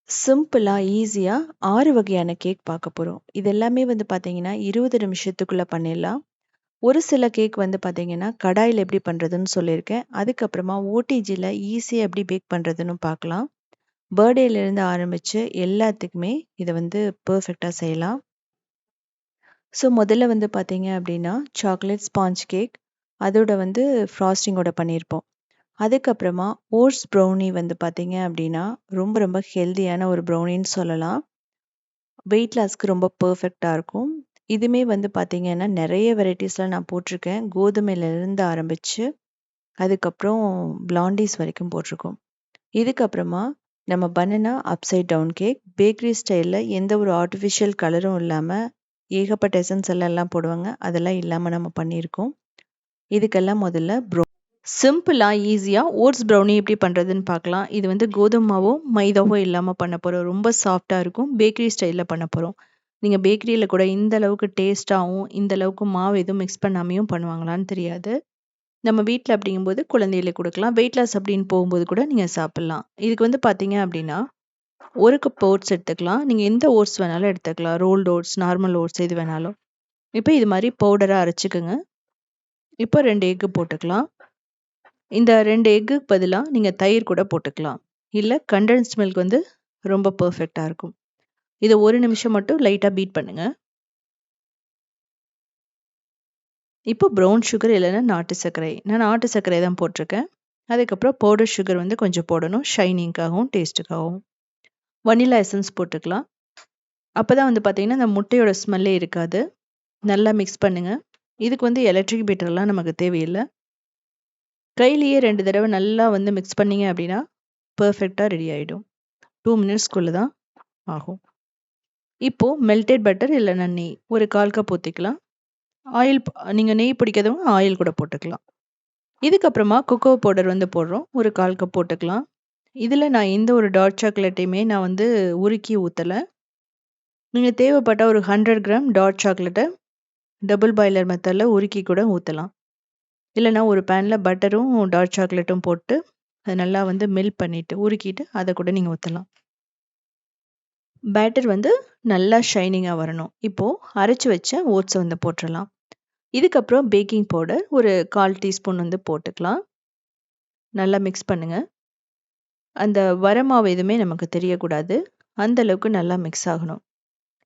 சிம்பிளா, ஈஸியா 6 வகையான கேக் பார்க்க போறோம். இது எல்லாமே வந்து பார்த்தீங்கன்னா, 20 நிமிஷத்துக்குள்ள பண்ணிடலாம். ஒரு சில கேக் வந்து பார்த்தீங்கன்னா, கடாயில எப்படி பண்றதுன்னு சொல்லியிருக்கேன். அதுக்கப்புறமா ஓடிஜில ஈஸியா எப்படி பேக் பண்றதுன்னு பார்க்கலாம். பர்த்டேலேருந்து ஆரம்பிச்சு எல்லாத்துக்குமே இத வந்து பெர்ஃபெக்ட்டா செய்யலாம். ஸோ முதல்ல வந்து பார்த்தீங்க அப்படின்னா, சாக்லேட் ஸ்பாஞ்ச் கேக் அதோட வந்து ஃப்ராஸ்டிங்கோட பண்ணியிருப்போம். அதுக்கப்புறமா ஓட்ஸ் ப்ரௌனி வந்து பார்த்தீங்க அப்படின்னா, ரொம்ப ரொம்ப ஹெல்தியான ஒரு ப்ரௌனின்னு சொல்லலாம். வெயிட் லாஸ்க்கு ரொம்ப பெர்ஃபெக்ட்டா இருக்கும். இதுவுமே வந்து பார்த்தீங்கன்னா, நெறைய வெரைட்டீஸ்ல நான் போட்டிருக்கேன். கோதுமையிலருந்து ஆரம்பிச்சு, அதுக்கப்புறம் பிளாண்டீஸ் வரைக்கும் போட்டிருக்கோம். இதுக்கப்புறமா நம்ம banana upside down cake. Bakery ஸ்டைல்ல எந்த ஒரு ஆர்ட்டிஃபிஷியல் கலரும் இல்லாம, ஏகப்பட்ட எசன்ஸ் எல்லாம் போடுவாங்க. அதெல்லாம் இல்லாம நம்ம பண்ணியிருக்கோம். இதுக்கெல்லாம் முதல்ல சிம்பிளா, ஈஸியா ஓட்ஸ் ப்ரௌனி எப்படி பண்றதுன்னு பார்க்கலாம். இது வந்து கோதும மாவோ, மைதாவோ இல்லாம பண்ண போறோம். ரொம்ப சாஃப்ட்டா இருக்கும். பேக்கரி ஸ்டைல்ல பண்ண போறோம். நீங்க பேக்கரியில கூட இந்த அளவுக்கு டேஸ்ட்டாவும், இந்த அளவுக்கு மாவு எதுவும் மிக்ஸ் பண்ணாமயும் பண்ணுவாங்களான்னு தெரியாது. நம்ம வீட்ல அப்படிங்கும்போது குழந்தைகளுக்கு குடுக்கலாம். வெயிட் லாஸ் அப்படின்னு போகும்போது கூட நீங்க சாப்பிடலாம். இதுக்கு வந்து பார்த்தீங்க அப்படின்னா, 1 கப் ஓட்ஸ் எடுத்துக்கலாம். நீங்க எந்த ஓட்ஸ் வேணாலும் எடுத்துக்கலாம். ரோல்டு ஓட்ஸ், நார்மல் ஓட்ஸ் எது வேணாலும். இப்ப இது மாரி பவுடரா அரைச்சுக்கங்க. இப்போ 2 எக் போட்டுக்கலாம். இந்த 2 எக்குக்கு பதிலா நீங்க தயிர் கூட போட்டுக்கலாம். இல்ல கண்டென்ஸ்ட் மில்க் வந்து ரொம்ப பெர்ஃபெக்ட்டா இருக்கும். இத 1 நிமிஷம் மட்டும் லைட்டா பீட் பண்ணுங்க. இப்போ ப்ரவுன் சுகர் இல்லன்னா நாட்டு சர்க்கரை. நான் நாட்டு சர்க்கரை தான் போட்டிருக்கேன். அதுக்கப்புறம் பவுடர் சுகர் வந்து கொஞ்சம் போடணும். ஷைனிங்க்காகவும், டேஸ்ட்டுக்காகவும். வனிலா எசன்ஸ் போட்டுக்கலாம். அப்பதான் வந்து பார்த்தீங்கன்னா, அந்த முட்டையோட ஸ்மெல்லே இருக்காது. நல்லா மிக்ஸ் பண்ணுங்க. இதுக்கு வந்து எலக்ட்ரிக் பீட்டர்லாம் நமக்கு தேவையில்ல. கையிலேயே 2 தடவ நல்லா வந்து மிக்ஸ் பண்ணீங்க அப்படின்னா, பெர்ஃபெக்ட்டா ரெடி ஆயிடும். 2 மினிட்ஸ்க்குள்ள தான் ஆகும். இப்போ மெல்டட் பட்டர் இல்லன்னா நெய் ஒரு 1/4 கப் ஊத்திக்கலாம். ஆயில் நீங்க நெய் பிடிக்காதவங்க ஆயில் கூட போட்டுக்கலாம். இதுக்கப்புறமா கொக்கோ பவுடர் வந்து போடுறோம். ஒரு 1/4 கப் போட்டுக்கலாம். இதுல நான் எந்த ஒரு டார்க் சாக்லேட்டையுமே நான் வந்து உருக்கி ஊத்தல. நீங்க தேவைப்பட்டா ஒரு 100 கிராம் டார்க் சாக்லேட்ட டபுள் பாயிலர் மெத்தட்ல உருக்கி கூட ஊத்தலாம். இல்லன்னா ஒரு பேன்ல பட்டரும், டார்க் சாக்லேட்டும் போட்டு அத நல்லா வந்து மெல்ட் பண்ணிட்டு, உருக்கிட்டு அத கூட நீங்க ஊத்தலாம். பேட்டர் வந்து நல்லா ஷைனிங்கா வரணும். இப்போ அரைச்சு வச்ச ஓட்ஸ வந்து போட்டுறலாம். இதுக்கப்புறம் பேக்கிங் பவுடர் ஒரு 1/4 டீஸ்பூன் வந்து போட்டுக்கலாம். நல்லா மிக்ஸ் பண்ணுங்க. அந்த வரமாவு எதுவுமே நமக்கு தெரியக்கூடாது. அந்த அளவுக்கு நல்லா மிக்ஸ் ஆகணும்.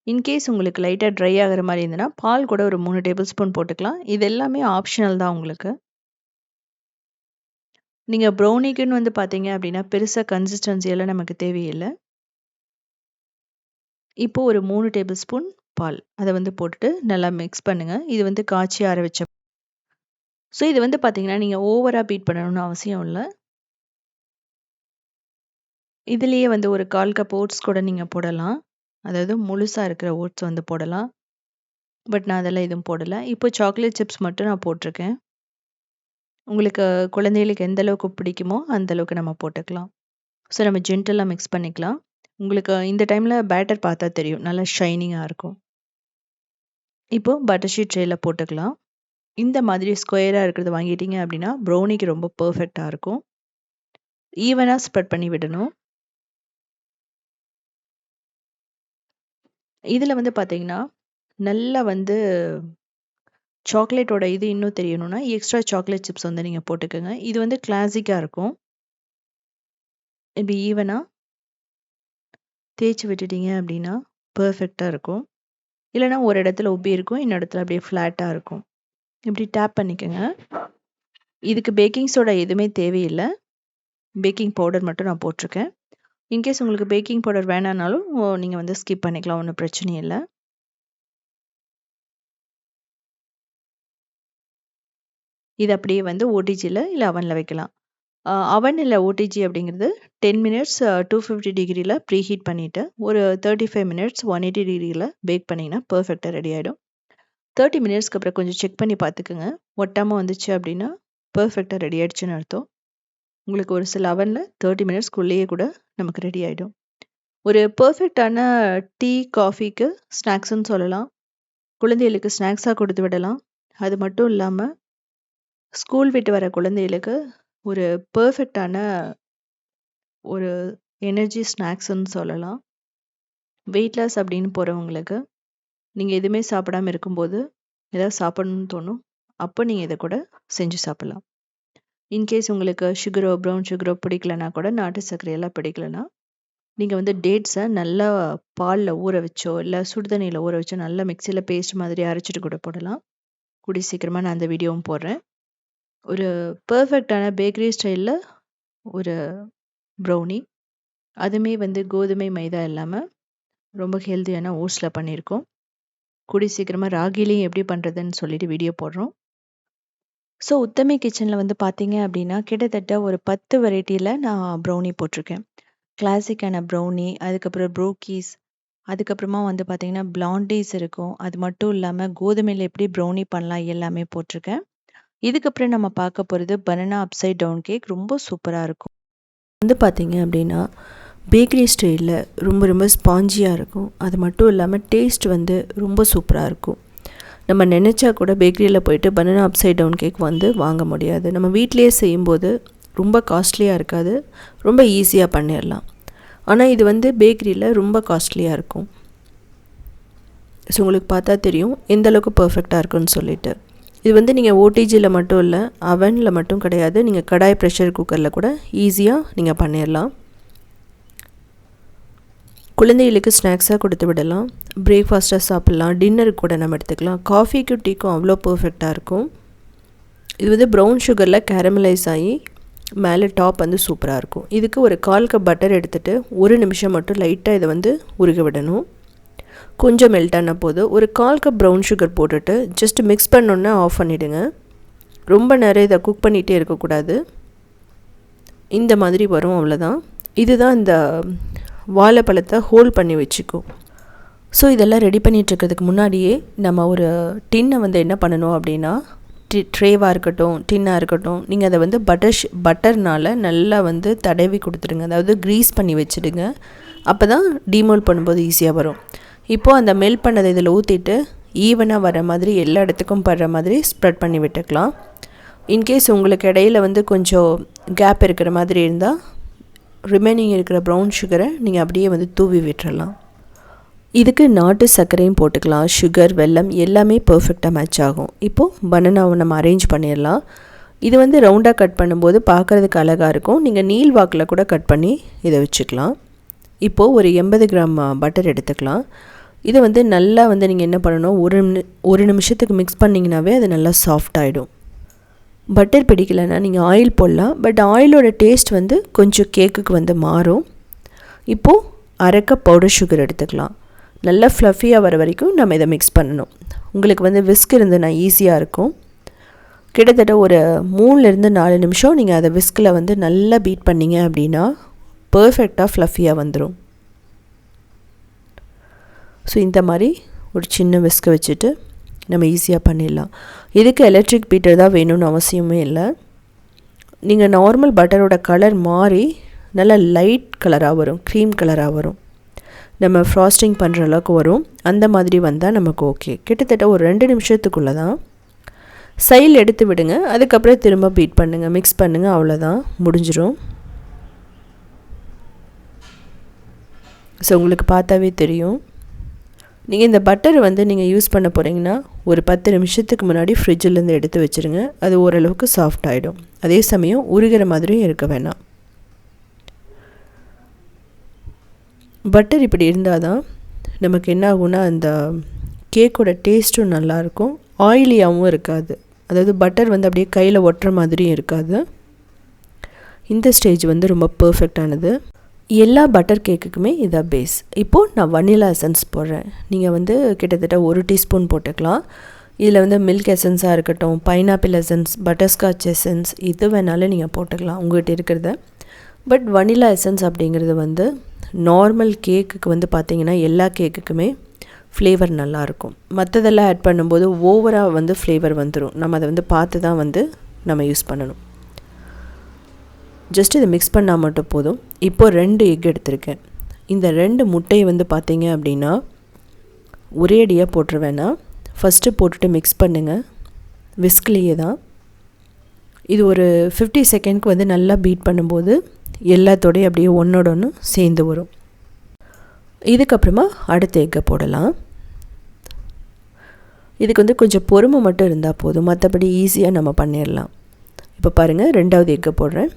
இன்கேஸ் உங்களுக்கு லைட்டா ட்ரை ஆகுற மாரி இருந்ததுன்னா, பால் கூட ஒரு 3 டேபிள் ஸ்பூன் போட்டுக்கலாம். இது எல்லாமே ஆப்ஷனல் தான் உங்களுக்கு. நீங்க ப்ரௌனிக்குன்னு வந்து பார்த்தீங்க அப்படின்னா, பெருசா கன்சிஸ்டன்சி எல்லாம் நமக்கு தேவையில்ல. இப்போ ஒரு 3 டேபிள் ஸ்பூன் பால். அத வந்து போட்டுட்டு நல்லா மிக்ஸ் பண்ணுங்க. இது வந்து காய்ச்சி ஆற வச்ச இது வந்து பார்த்தீங்கன்னா, நீங்க ஓவரா பீட் பண்ணணும்னு அவசியம் இல்ல. இதுலயே வந்து ஒரு 1/4 கப் ஓட்ஸ் கூட நீங்க போடலாம். அதாவது முழுசா இருக்கிற ஓட்ஸ் வந்து போடலாம். பட் நான் அதெல்லாம் எதுவும் போடல. இப்போ சாக்லேட் சிப்ஸ் மட்டும் நான் போட்டிருக்கேன். உங்களுக்கு குழந்தைகளுக்கு எந்த அளவுக்கு பிடிக்குமோ, அந்த அளவுக்கு நம்ம போட்டுக்கலாம். நம்ம ஜென்டிலா மிக்ஸ் பண்ணிக்கலாம். உங்களுக்கு இந்த டைம்ல பேட்டர் பார்த்தா தெரியும். நல்லா ஷைனிங்கா இருக்கும். இப்போ பட்டர் ஷீட் ட்ரேல போட்டுக்கலாம். இந்த மாதிரி ஸ்கொயரா இருக்கிறது வாங்கிட்டீங்க அப்படின்னா, ப்ரௌனிக்கு ரொம்ப பெர்ஃபெக்ட்டா இருக்கும். ஈவனா ஸ்ப்ரெட் பண்ணி விடணும். இதுல வந்து பார்த்தீங்கன்னா, நல்லா வந்து சாக்லேட்டோட இது இன்னும் தெரியணும்னா, எக்ஸ்ட்ரா சாக்லேட் சிப்ஸ் வந்து நீங்க போட்டுக்கங்க. இது வந்து கிளாசிக்கா இருக்கும். இப்படி ஈவனா தேய்ச்சு விட்டுட்டீங்க அப்படின்னா, பெர்ஃபெக்ட்டா இருக்கும். இல்லன்னா ஒரு இடத்துல உப்பி இருக்கும். இன்னொரு இடத்துல அப்படியே ஃப்ளாட்டா இருக்கும். இப்படி டேப் பண்ணிக்கங்க. இதுக்கு பேக்கிங் சோடா எதுவுமே தேவையில்ல. பேக்கிங் பவுடர் மட்டும் நான் போட்டிருக்கேன். இன்கேஸ் உங்களுக்கு பேக்கிங் பவுடர் வேணாம்னாலும், நீங்க வந்து ஸ்கிப் பண்ணிக்கலாம். ஒண்ணும் பிரச்சனை இல்ல. இது அப்படியே வந்து ஓடிஜில இல்ல அவன்ல வைக்கலாம். அவன் இல்ல ஓடிஜி அப்படிங்கிறது 10 மினிட்ஸ் 250 டிகிரில ப்ரீஹீட் பண்ணிட்டு, ஒரு 35 மினிட்ஸ் 180 டிகிரில பேக் பண்ணீங்கன்னா பெர்ஃபெக்ட்டா ரெடி ஆயிடும். 30 மினிட்ஸ்க்கு அப்புறம் கொஞ்சம் செக் பண்ணி பார்த்துக்கங்க. ஒட்டாம வந்துச்சு அப்படின்னா, பெர்ஃபெக்ட்டா ரெடி ஆயிடுச்சுன்னு அர்த்தம். உங்களுக்கு ஒரு சில அவன்ல 30 மினிட்ஸ்க்குள்ளேயே கூட நமக்கு ரெடி ஆயிடும். ஒரு பெர்ஃபெக்ட்டான டீ, காஃபிக்கு ஸ்நாக்ஸ்ன்னு சொல்லலாம். குழந்தைகளுக்கு ஸ்நாக்ஸா கொடுத்து விடலாம். அது மட்டும் இல்லாம, ஸ்கூல் விட்டு வர குழந்தைகளுக்கு ஒரு பெர்ஃபெக்ட்டான ஒரு எனர்ஜி ஸ்நாக்ஸ்ன்னு சொல்லலாம். வெயிட் லாஸ் அப்படின்னு போகிறவங்களுக்கு நீங்கள் எதுவுமே சாப்பிடாம இருக்கும்போது ஏதாவது சாப்பிடணும்னு தோணும். அப்போ நீங்கள் இதை கூட செஞ்சு சாப்பிட்லாம். இன்கேஸ் உங்களுக்கு சுகரோ ப்ரௌன் சுகரோ பிடிக்கலனா கூட, நாட்டு சர்க்கரையெல்லாம் பிடிக்கலனா, நீங்கள் வந்து டேட்ஸை நல்லா பாலில் ஊற வச்சோ இல்லை சுடுதண்ணியில் ஊற வச்சோ நல்லா மிக்சியில் பேஸ்ட் மாதிரி அரைச்சிட்டு கூட போடலாம். கூடி சீக்கிரமாக நான் அந்த வீடியோவும் போடுறேன். ஒரு பர்ஃபெக்டான பேக்கரி ஸ்டைலில் ஒரு ப்ரௌனி, அதுவுமே வந்து கோதுமை மைதா இல்லாமல் ரொம்ப ஹெல்த்தியான ஓட்ஸில் பண்ணியிருக்கோம். கூடி சீக்கிரமாக ராகிலையும் எப்படி பண்ணுறதுன்னு சொல்லிட்டு வீடியோ போடுறோம். ஸோ உத்தமி கிச்சனில் வந்து பார்த்தீங்க அப்படின்னா கிட்டத்தட்ட ஒரு 10 வெரைட்டியில் நான் ப்ரௌனி போட்டிருக்கேன். கிளாசிக்கான ப்ரௌனி, அதுக்கப்புறம் ப்ரோக்கீஸ், அதுக்கப்புறமா வந்து பார்த்தீங்கன்னா பிளாண்டீஸ் இருக்கும். அது மட்டும் இல்லாமல் கோதுமையில் எப்படி ப்ரௌனி பண்ணலாம் எல்லாமே போட்டிருக்கேன். இதுக்கப்புறம் நம்ம பார்க்க போகிறது பனானா அப்சைட் டவுன் கேக். ரொம்ப சூப்பராக இருக்கும். வந்து பார்த்தீங்க அப்படின்னா பேக்கரி ஸ்டைலில் ரொம்ப ரொம்ப ஸ்பாஞ்சியாக இருக்கும். அது மட்டும் இல்லாமல் டேஸ்ட் வந்து ரொம்ப சூப்பராக இருக்கும். நம்ம நினச்சா கூட பேக்கரியில் போயிட்டு பனானா அப்சைட் டவுன் கேக் வந்து வாங்க முடியாது. நம்ம வீட்டிலேயே செய்யும்போது ரொம்ப காஸ்ட்லியாக இருக்காது, ரொம்ப ஈஸியாக பண்ணிடலாம். ஆனால் இது வந்து பேக்கரியில் ரொம்ப காஸ்ட்லியாக இருக்கும். ஸோ உங்களுக்கு பார்த்தா தெரியும் எந்த அளவுக்கு பர்ஃபெக்டாக இருக்குன்னு சொல்லிட்டு. இது வந்து நீங்கள் ஓடிஜியில் மட்டும் இல்லை, அவனில் மட்டும் கிடையாது, நீங்கள் கடாய் ப்ரெஷர் குக்கரில் கூட ஈஸியாக நீங்கள் பண்ணிடலாம். குழந்தைகளுக்கு ஸ்நாக்ஸாக கொடுத்து விடலாம், பிரேக்ஃபாஸ்ட்டாக சாப்பிட்லாம், டின்னருக்கு கூட நம்ம எடுத்துக்கலாம். காஃபிக்கும் டீக்கும் அவ்வளோ பர்ஃபெக்டாக இருக்கும். இது வந்து ப்ரௌன் சுகரில் கேரமலைஸ் ஆகி மேலே டாப் வந்து சூப்பராக இருக்கும். இதுக்கு ஒரு 1/4 கப் பட்டர் எடுத்துகிட்டு 1 நிமிஷம் மட்டும் லைட்டாக இதை வந்து உருக விடணும். கொஞ்சம் மெல்ட் ஆன போது ஒரு 1/4 கப் ப்ரௌன் சுகர் போட்டுட்டு ஜஸ்ட் மிக்ஸ் பண்ணோன்னே ஆஃப் பண்ணிவிடுங்க. ரொம்ப நேரம் இதை குக் பண்ணிகிட்டே இருக்கக்கூடாது. இந்த மாதிரி வரும், அவ்வளோதான். இதுதான் இந்த வாழைப்பழத்தை ஹோல்ட் பண்ணி வச்சுக்கும். ஸோ இதெல்லாம் ரெடி பண்ணிகிட்ருக்கிறதுக்கு முன்னாடியே நம்ம ஒரு டின்னை வந்து என்ன பண்ணணும் அப்படின்னா, ட்ரேவாக இருக்கட்டும் டின்னாக இருக்கட்டும், நீங்கள் அதை வந்து பட்டர்னால் நல்லா வந்து தடவி கொடுத்துடுங்க. அதாவது க்ரீஸ் பண்ணி வச்சுடுங்க. அப்போ தான் டீமோல்ட் பண்ணும்போது ஈஸியாக வரும். இப்போது அந்த மெல்ட் பண்ணதை இதில் ஊற்றிட்டு ஈவனாக வர மாதிரி எல்லா இடத்துக்கும் படுற மாதிரி ஸ்ப்ரெட் பண்ணி விட்டுக்கலாம். இன்கேஸ் உங்களுக்கு இடையில வந்து கொஞ்சம் கேப் இருக்கிற மாதிரி இருந்தால் ரிமைனிங் இருக்கிற ப்ரௌன் சுகரை நீங்கள் அப்படியே வந்து தூவி விட்டுறலாம். இதுக்கு நாட்டு சர்க்கரையும் போட்டுக்கலாம், சுகர், வெல்லம் எல்லாமே பர்ஃபெக்டாக மேட்ச் ஆகும். இப்போது பனானாவை நம்ம அரேஞ்ச் பண்ணிடலாம். இது வந்து ரவுண்டாக கட் பண்ணும்போது பார்க்குறதுக்கு அழகாக இருக்கும். நீங்கள் நீள் வாக்கில் கூட கட் பண்ணி இதை வச்சுக்கலாம். இப்போது ஒரு 80 கிராம் பட்டர் எடுத்துக்கலாம். இதை வந்து நல்லா வந்து நீங்கள் என்ன பண்ணணும், ஒரு நிமிஷத்துக்கு மிக்ஸ் பண்ணிங்கனாவே அது நல்லா சாஃப்ட் ஆகிடும். பட்டர் பிடிக்கலைன்னா நீங்கள் ஆயில் போடலாம், பட் ஆயிலோட டேஸ்ட் வந்து கொஞ்சம் கேக்குக்கு வந்து மாறும். இப்போது 1/2 கப் பவுடர் சுகர் எடுத்துக்கலாம். நல்லா ஃப்ளஃபியாக வர வரைக்கும் நம்ம இதை மிக்ஸ் பண்ணணும். உங்களுக்கு வந்து விஸ்க் இருந்துன்னா ஈஸியாக இருக்கும். கிட்டத்தட்ட ஒரு 3-4 நிமிஷம் நீங்கள் அதை விஸ்கில் வந்து நல்லா பீட் பண்ணிங்க அப்படின்னா பர்ஃபெக்டாக ஃப்ளஃபியாக வந்துடும். ஸோ இந்த மாதிரி ஒரு சின்ன விஸ்கை வச்சுட்டு நம்ம ஈஸியாக பண்ணிடலாம். இதுக்கு எலக்ட்ரிக் பீட்டர் தான் வேணும்னு அவசியமே இல்லை. நீங்கள் நார்மல் பட்டரோட கலர் மாறி நல்லா லைட் கலராக வரும், க்ரீம் கலராக வரும். நம்ம ஃப்ராஸ்டிங் பண்ணுற அளவுக்கு வரும். அந்த மாதிரி வந்தால் நமக்கு ஓகே. கிட்டத்தட்ட ஒரு 2 நிமிஷத்துக்குள்ளே தான். சைடில் எடுத்து விடுங்க, அதுக்கப்புறம் திரும்ப பீட் பண்ணுங்கள், மிக்ஸ் பண்ணுங்கள், அவ்வளோதான், முடிஞ்சிடும். ஸோ உங்களுக்கு பார்த்தாவே தெரியும். நீங்கள் இந்த பட்டர் வந்து நீங்கள் யூஸ் பண்ண போகிறீங்கன்னா ஒரு 10 நிமிஷத்துக்கு முன்னாடி ஃப்ரிட்ஜிலேருந்து எடுத்து வச்சுருங்க. அது ஓரளவுக்கு சாஃப்ட் ஆகிடும். அதே சமயம் உருகிற மாதிரியும் இருக்க வேணாம். பட்டர் இப்படி இருந்தால் தான் நமக்கு என்ன ஆகும்னா அந்த கேக்கோட டேஸ்ட்டும் நல்லாயிருக்கும், ஆயிலியாகவும் இருக்காது. அதாவது பட்டர் வந்து அப்படியே கையில் ஒட்டுற மாதிரியும் இருக்காது. இந்த ஸ்டேஜ் வந்து ரொம்ப பர்ஃபெக்டானது. எல்லா பட்டர் கேக்குக்குமே இதான் பேஸ். இப்போது நான் வனிலா எசன்ஸ் போடுறேன். நீங்கள் வந்து கிட்டத்தட்ட 1 டீஸ்பூன் போட்டுக்கலாம். இதில் வந்து மில்க் எசன்ஸாக இருக்கட்டும், பைனாப்பிள் எசன்ஸ், பட்டர்ஸ்காட்ச் எசன்ஸ், இது வேணாலும் நீங்கள் போட்டுக்கலாம் உங்கள்கிட்ட இருக்கிறத. பட் வனிலா எசன்ஸ் அப்படிங்கிறது வந்து நார்மல் கேக்குக்கு வந்து பார்த்திங்கன்னா எல்லா கேக்குக்குமே ஃப்ளேவர் நல்லாயிருக்கும். மற்றதெல்லாம் ஆட் பண்ணும்போது ஓவராக வந்து ஃப்ளேவர் வந்துடும். நம்ம அதை வந்து பார்த்து தான் வந்து நம்ம யூஸ் பண்ணணும். ஜஸ்ட் இதை மிக்ஸ் பண்ணால் மட்டும் போதும். இப்போது 2 எக் எடுத்திருக்கேன். இந்த 2 முட்டையை வந்து பார்த்தீங்க அப்படின்னா ஒரே அடியாக போட்டுற வேணாம். ஃபஸ்ட்டு போட்டுட்டு மிக்ஸ் பண்ணுங்கள், விஸ்க்லேயே தான். இது ஒரு 50 செகண்ட்க்கு வந்து நல்லா பீட் பண்ணும்போது எல்லாத்தோடையும் அப்படியே ஒன்றோட ஒன்று சேர்ந்து வரும். இதுக்கப்புறமா அடுத்த எக்கை போடலாம். இதுக்கு வந்து கொஞ்சம் பொறுமை மட்டும் இருந்தால் போதும், மற்றபடி ஈஸியாக நம்ம பண்ணிடலாம். இப்போ பாருங்கள், 2வது எக்கை போடுறேன்.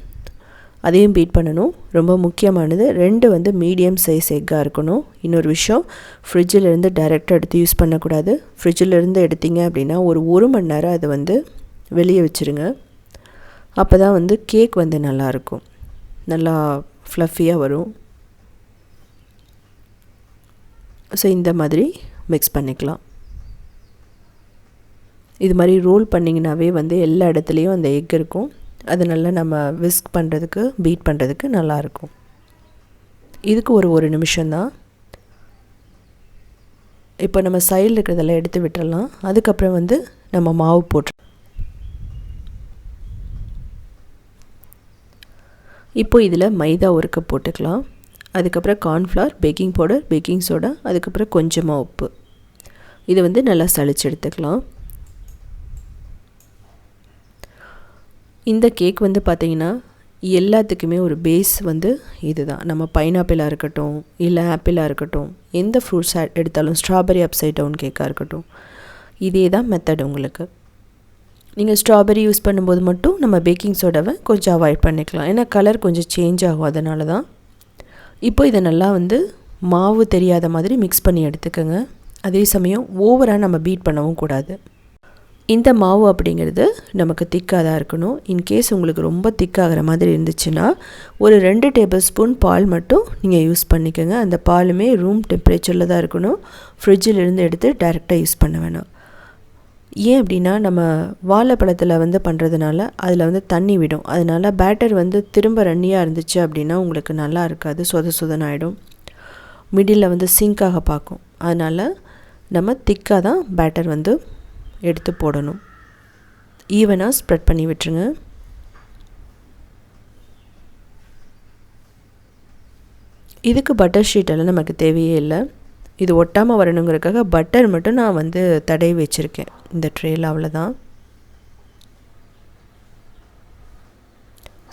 அதையும் பீட் பண்ணணும். ரொம்ப முக்கியமானது 2 வந்து மீடியம் சைஸ் எக்காக இருக்கணும். இன்னொரு விஷயம், ஃப்ரிட்ஜிலேருந்து டைரெக்டாக எடுத்து யூஸ் பண்ணக்கூடாது. ஃப்ரிட்ஜிலேருந்து எடுத்தீங்க அப்படின்னா ஒரு மணி நேரம் அதை வந்து வெளியே வச்சுருங்க. அப்போ தான் வந்து கேக் வந்து நல்லாயிருக்கும், நல்லா ஃப்ளஃபியாக வரும். ஸோ இந்த மாதிரி மிக்ஸ் பண்ணிக்கலாம். இது மாதிரி ரோல் பண்ணிங்கனாவே வந்து எல்லா இடத்துலையும் அந்த எக் இருக்கும். அது நல்லா நம்ம விஸ்க் பண்ணுறதுக்கு, பீட் பண்ணுறதுக்கு நல்லாயிருக்கும். இதுக்கு ஒரு நிமிஷம்தான். இப்போ நம்ம சைடில் இருக்கிறதெல்லாம் எடுத்து விட்டுறலாம். அதுக்கப்புறம் வந்து நம்ம மாவு போட்டு, இப்போ இதில் மைதா 1 கப் போட்டுக்கலாம். அதுக்கப்புறம் cornflour, baking powder, baking soda, அதுக்கப்புறம் கொஞ்சமாக உப்பு. இதை வந்து நல்லா சளிச்சு எடுத்துக்கலாம். இந்த கேக் வந்து பார்த்திங்கன்னா எல்லாத்துக்குமே ஒரு பேஸ் வந்து இதுதான். நம்ம பைனாப்பிளாக இருக்கட்டும், இல்லை ஆப்பிளாக இருக்கட்டும், எந்த ஃப்ரூட்ஸ் எடுத்தாலும், ஸ்ட்ராபெரி அப்சைட் டவுன் கேக்காக இருக்கட்டும், இதே தான் மெத்தட் உங்களுக்கு. நீங்கள் ஸ்ட்ராபெரி யூஸ் பண்ணும்போது மட்டும் நம்ம பேக்கிங் சோடாவை கொஞ்சம் அவாய்ட் பண்ணிக்கலாம், ஏன்னா கலர் கொஞ்சம் சேஞ்ச் ஆகும், அதனால தான். இப்போ இதை நல்லா வந்து மாவு தெரியாத மாதிரி மிக்ஸ் பண்ணி எடுத்துக்கோங்க. அதே சமயம் ஓவராக நம்ம பீட் பண்ணவும் கூடாது. இந்த மாவு அப்படிங்கிறது நமக்கு திக்காக தான் இருக்கணும். இன்கேஸ் உங்களுக்கு ரொம்ப திக்காகிற மாதிரி இருந்துச்சுன்னா ஒரு 2 டேபிள் ஸ்பூன் பால் மட்டும் நீங்கள் யூஸ் பண்ணிக்கோங்க. அந்த பாலுமே ரூம் டெம்பரேச்சரில் தான் இருக்கணும். ஃப்ரிட்ஜிலிருந்து எடுத்து டைரெக்டாக யூஸ் பண்ண வேணாம். ஏன் அப்படின்னா நம்ம வாழைப்பழத்தில் வந்து பண்ணுறதுனால அதில் வந்து தண்ணி விடும். அதனால் பேட்டர் வந்து திரும்ப ரன்னியாக இருந்துச்சு அப்படின்னா உங்களுக்கு நல்லா இருக்காது, சொதன்னு ஆகிடும், மிடில் வந்து சிங்காக பார்க்கும். அதனால் நம்ம திக்காக தான் பேட்டர் வந்து எடுத்து போடணும். ஈவனாக ஸ்ப்ரெட் பண்ணி விட்டுருங்க. இதுக்கு பட்டர் ஷீட்டெல்லாம் நமக்கு தேவையே இல்லை. இது ஒட்டாமல் வரணுங்கிறதுக்காக பட்டர் மட்டும் நான் வந்து தடவி வச்சுருக்கேன் இந்த ட்ரேயில், அவ்வளோதான்.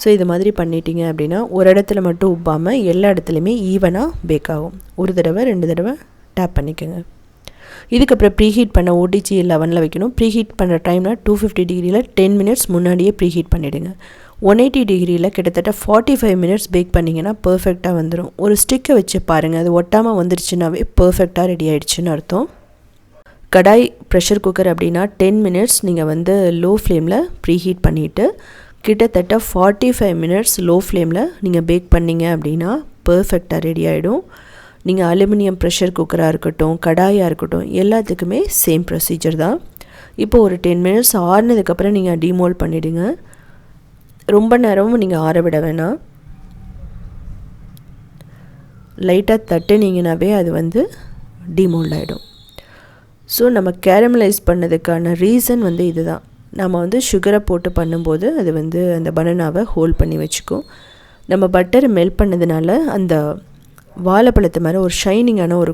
ஸோ இது மாதிரி பண்ணிட்டீங்க அப்படின்னா ஒரு இடத்துல மட்டும் உப்பாமல் எல்லா இடத்துலையுமே ஈவனாக பேக் ஆகும். 1 தடவை 2 தடவை டேப் பண்ணிக்கோங்க. இதுக்கப்புறம் ப்ரீஹீட் பண்ண ஓடிஜி 11 வைக்கணும். ப்ரீஹீட் பண்ணுற டைமில் 250 டிகிரியில் 10 மினிட்ஸ் முன்னாடியே ப்ரீஹீட் பண்ணிவிடுங்க. 180 டிகிரியில் கிட்டத்தட்ட 45 மினிட்ஸ் பேக் பண்ணிங்கன்னா பர்ஃபெக்டாக வந்துடும். ஒரு ஸ்டிக்கை வச்சு பாருங்கள், அது ஒட்டாமல் வந்துருச்சுனாவே பர்ஃபெக்டாக ரெடி ஆகிடுச்சின்னு அர்த்தம். கடாய், ப்ரெஷர் குக்கர் அப்படின்னா 10 மினிட்ஸ் நீங்கள் வந்து லோ ஃப்ளேமில் ப்ரீஹீட் பண்ணிவிட்டு கிட்டத்தட்ட 45 மினிட்ஸ் லோ ஃப்ளேமில் நீங்கள் பேக் பண்ணிங்க அப்படின்னா பர்ஃபெக்டாக ரெடி ஆகிடும். நீங்கள் அலுமினியம் ப்ரெஷர் குக்கராக இருக்கட்டும், கடாயாக இருக்கட்டும், எல்லாத்துக்குமே சேம் ப்ரொசீஜர் தான். இப்போ ஒரு 10 மினிட்ஸ் ஆறுனதுக்கப்புறம் நீங்கள் டிமோல்ட் பண்ணிவிடுங்க. ரொம்ப நேரமும் நீங்கள் ஆற விட வேணாம். லைட்டாக தட்டுனீங்கன்னாவே அது வந்து டிமோல்ட் ஆகிடும். ஸோ நம்ம கேரமலைஸ் பண்ணதுக்கான ரீசன் வந்து இதுதான். நம்ம வந்து சுகரை போட்டு பண்ணும்போது அது வந்து அந்த பனானாவை ஹோல்ட் பண்ணி வச்சுக்கும். நம்ம பட்டரை மெல்ட் பண்ணதுனால அந்த வாழைப்பழத்து மேலே ஒரு ஷைனிங்கான ஒரு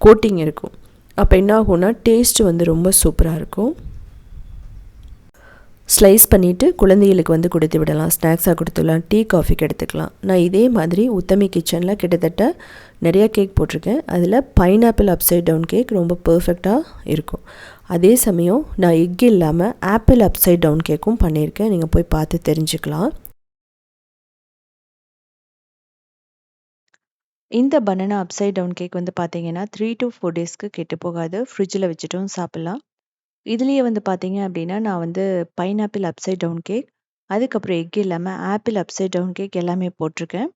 கோட்டிங் இருக்கும். அப்போ என்ன ஆகும்னா டேஸ்ட்டு வந்து ரொம்ப சூப்பராக இருக்கும். ஸ்லைஸ் பண்ணிவிட்டு குழந்தைகளுக்கு வந்து கொடுத்து விடலாம், ஸ்நாக்ஸாக கொடுத்துடலாம், டீ காஃபிக்கு எடுத்துக்கலாம். நான் இதே மாதிரி உத்தமி கிச்சனில் கிட்டத்தட்ட நிறையா கேக் போட்டிருக்கேன். அதில் பைனாப்பிள் அப்சைட் டவுன் கேக் ரொம்ப பர்ஃபெக்டாக இருக்கும். அதே சமயம் நான் எக் இல்லாமல் ஆப்பிள் அப்சைட் டவுன் கேக்கும் பண்ணியிருக்கேன். நீங்கள் போய் பார்த்து தெரிஞ்சுக்கலாம். இந்த பனானா அப்சைட் டவுன் கேக் வந்து பார்த்தீங்கன்னா 3 to 4 டேஸ்க்கு கெட்டு போகாது. ஃப்ரிட்ஜில் வச்சுட்டும் சாப்பிட்லாம். இதுலேயே வந்து பார்த்தீங்க அப்படின்னா நான் வந்து பைனாப்பிள் அப்சைட் டவுன் கேக், அதுக்கப்புறம் எக் இல்லாமல் ஆப்பிள் அப்சைட் டவுன் கேக் எல்லாமே போட்டிருக்கேன்.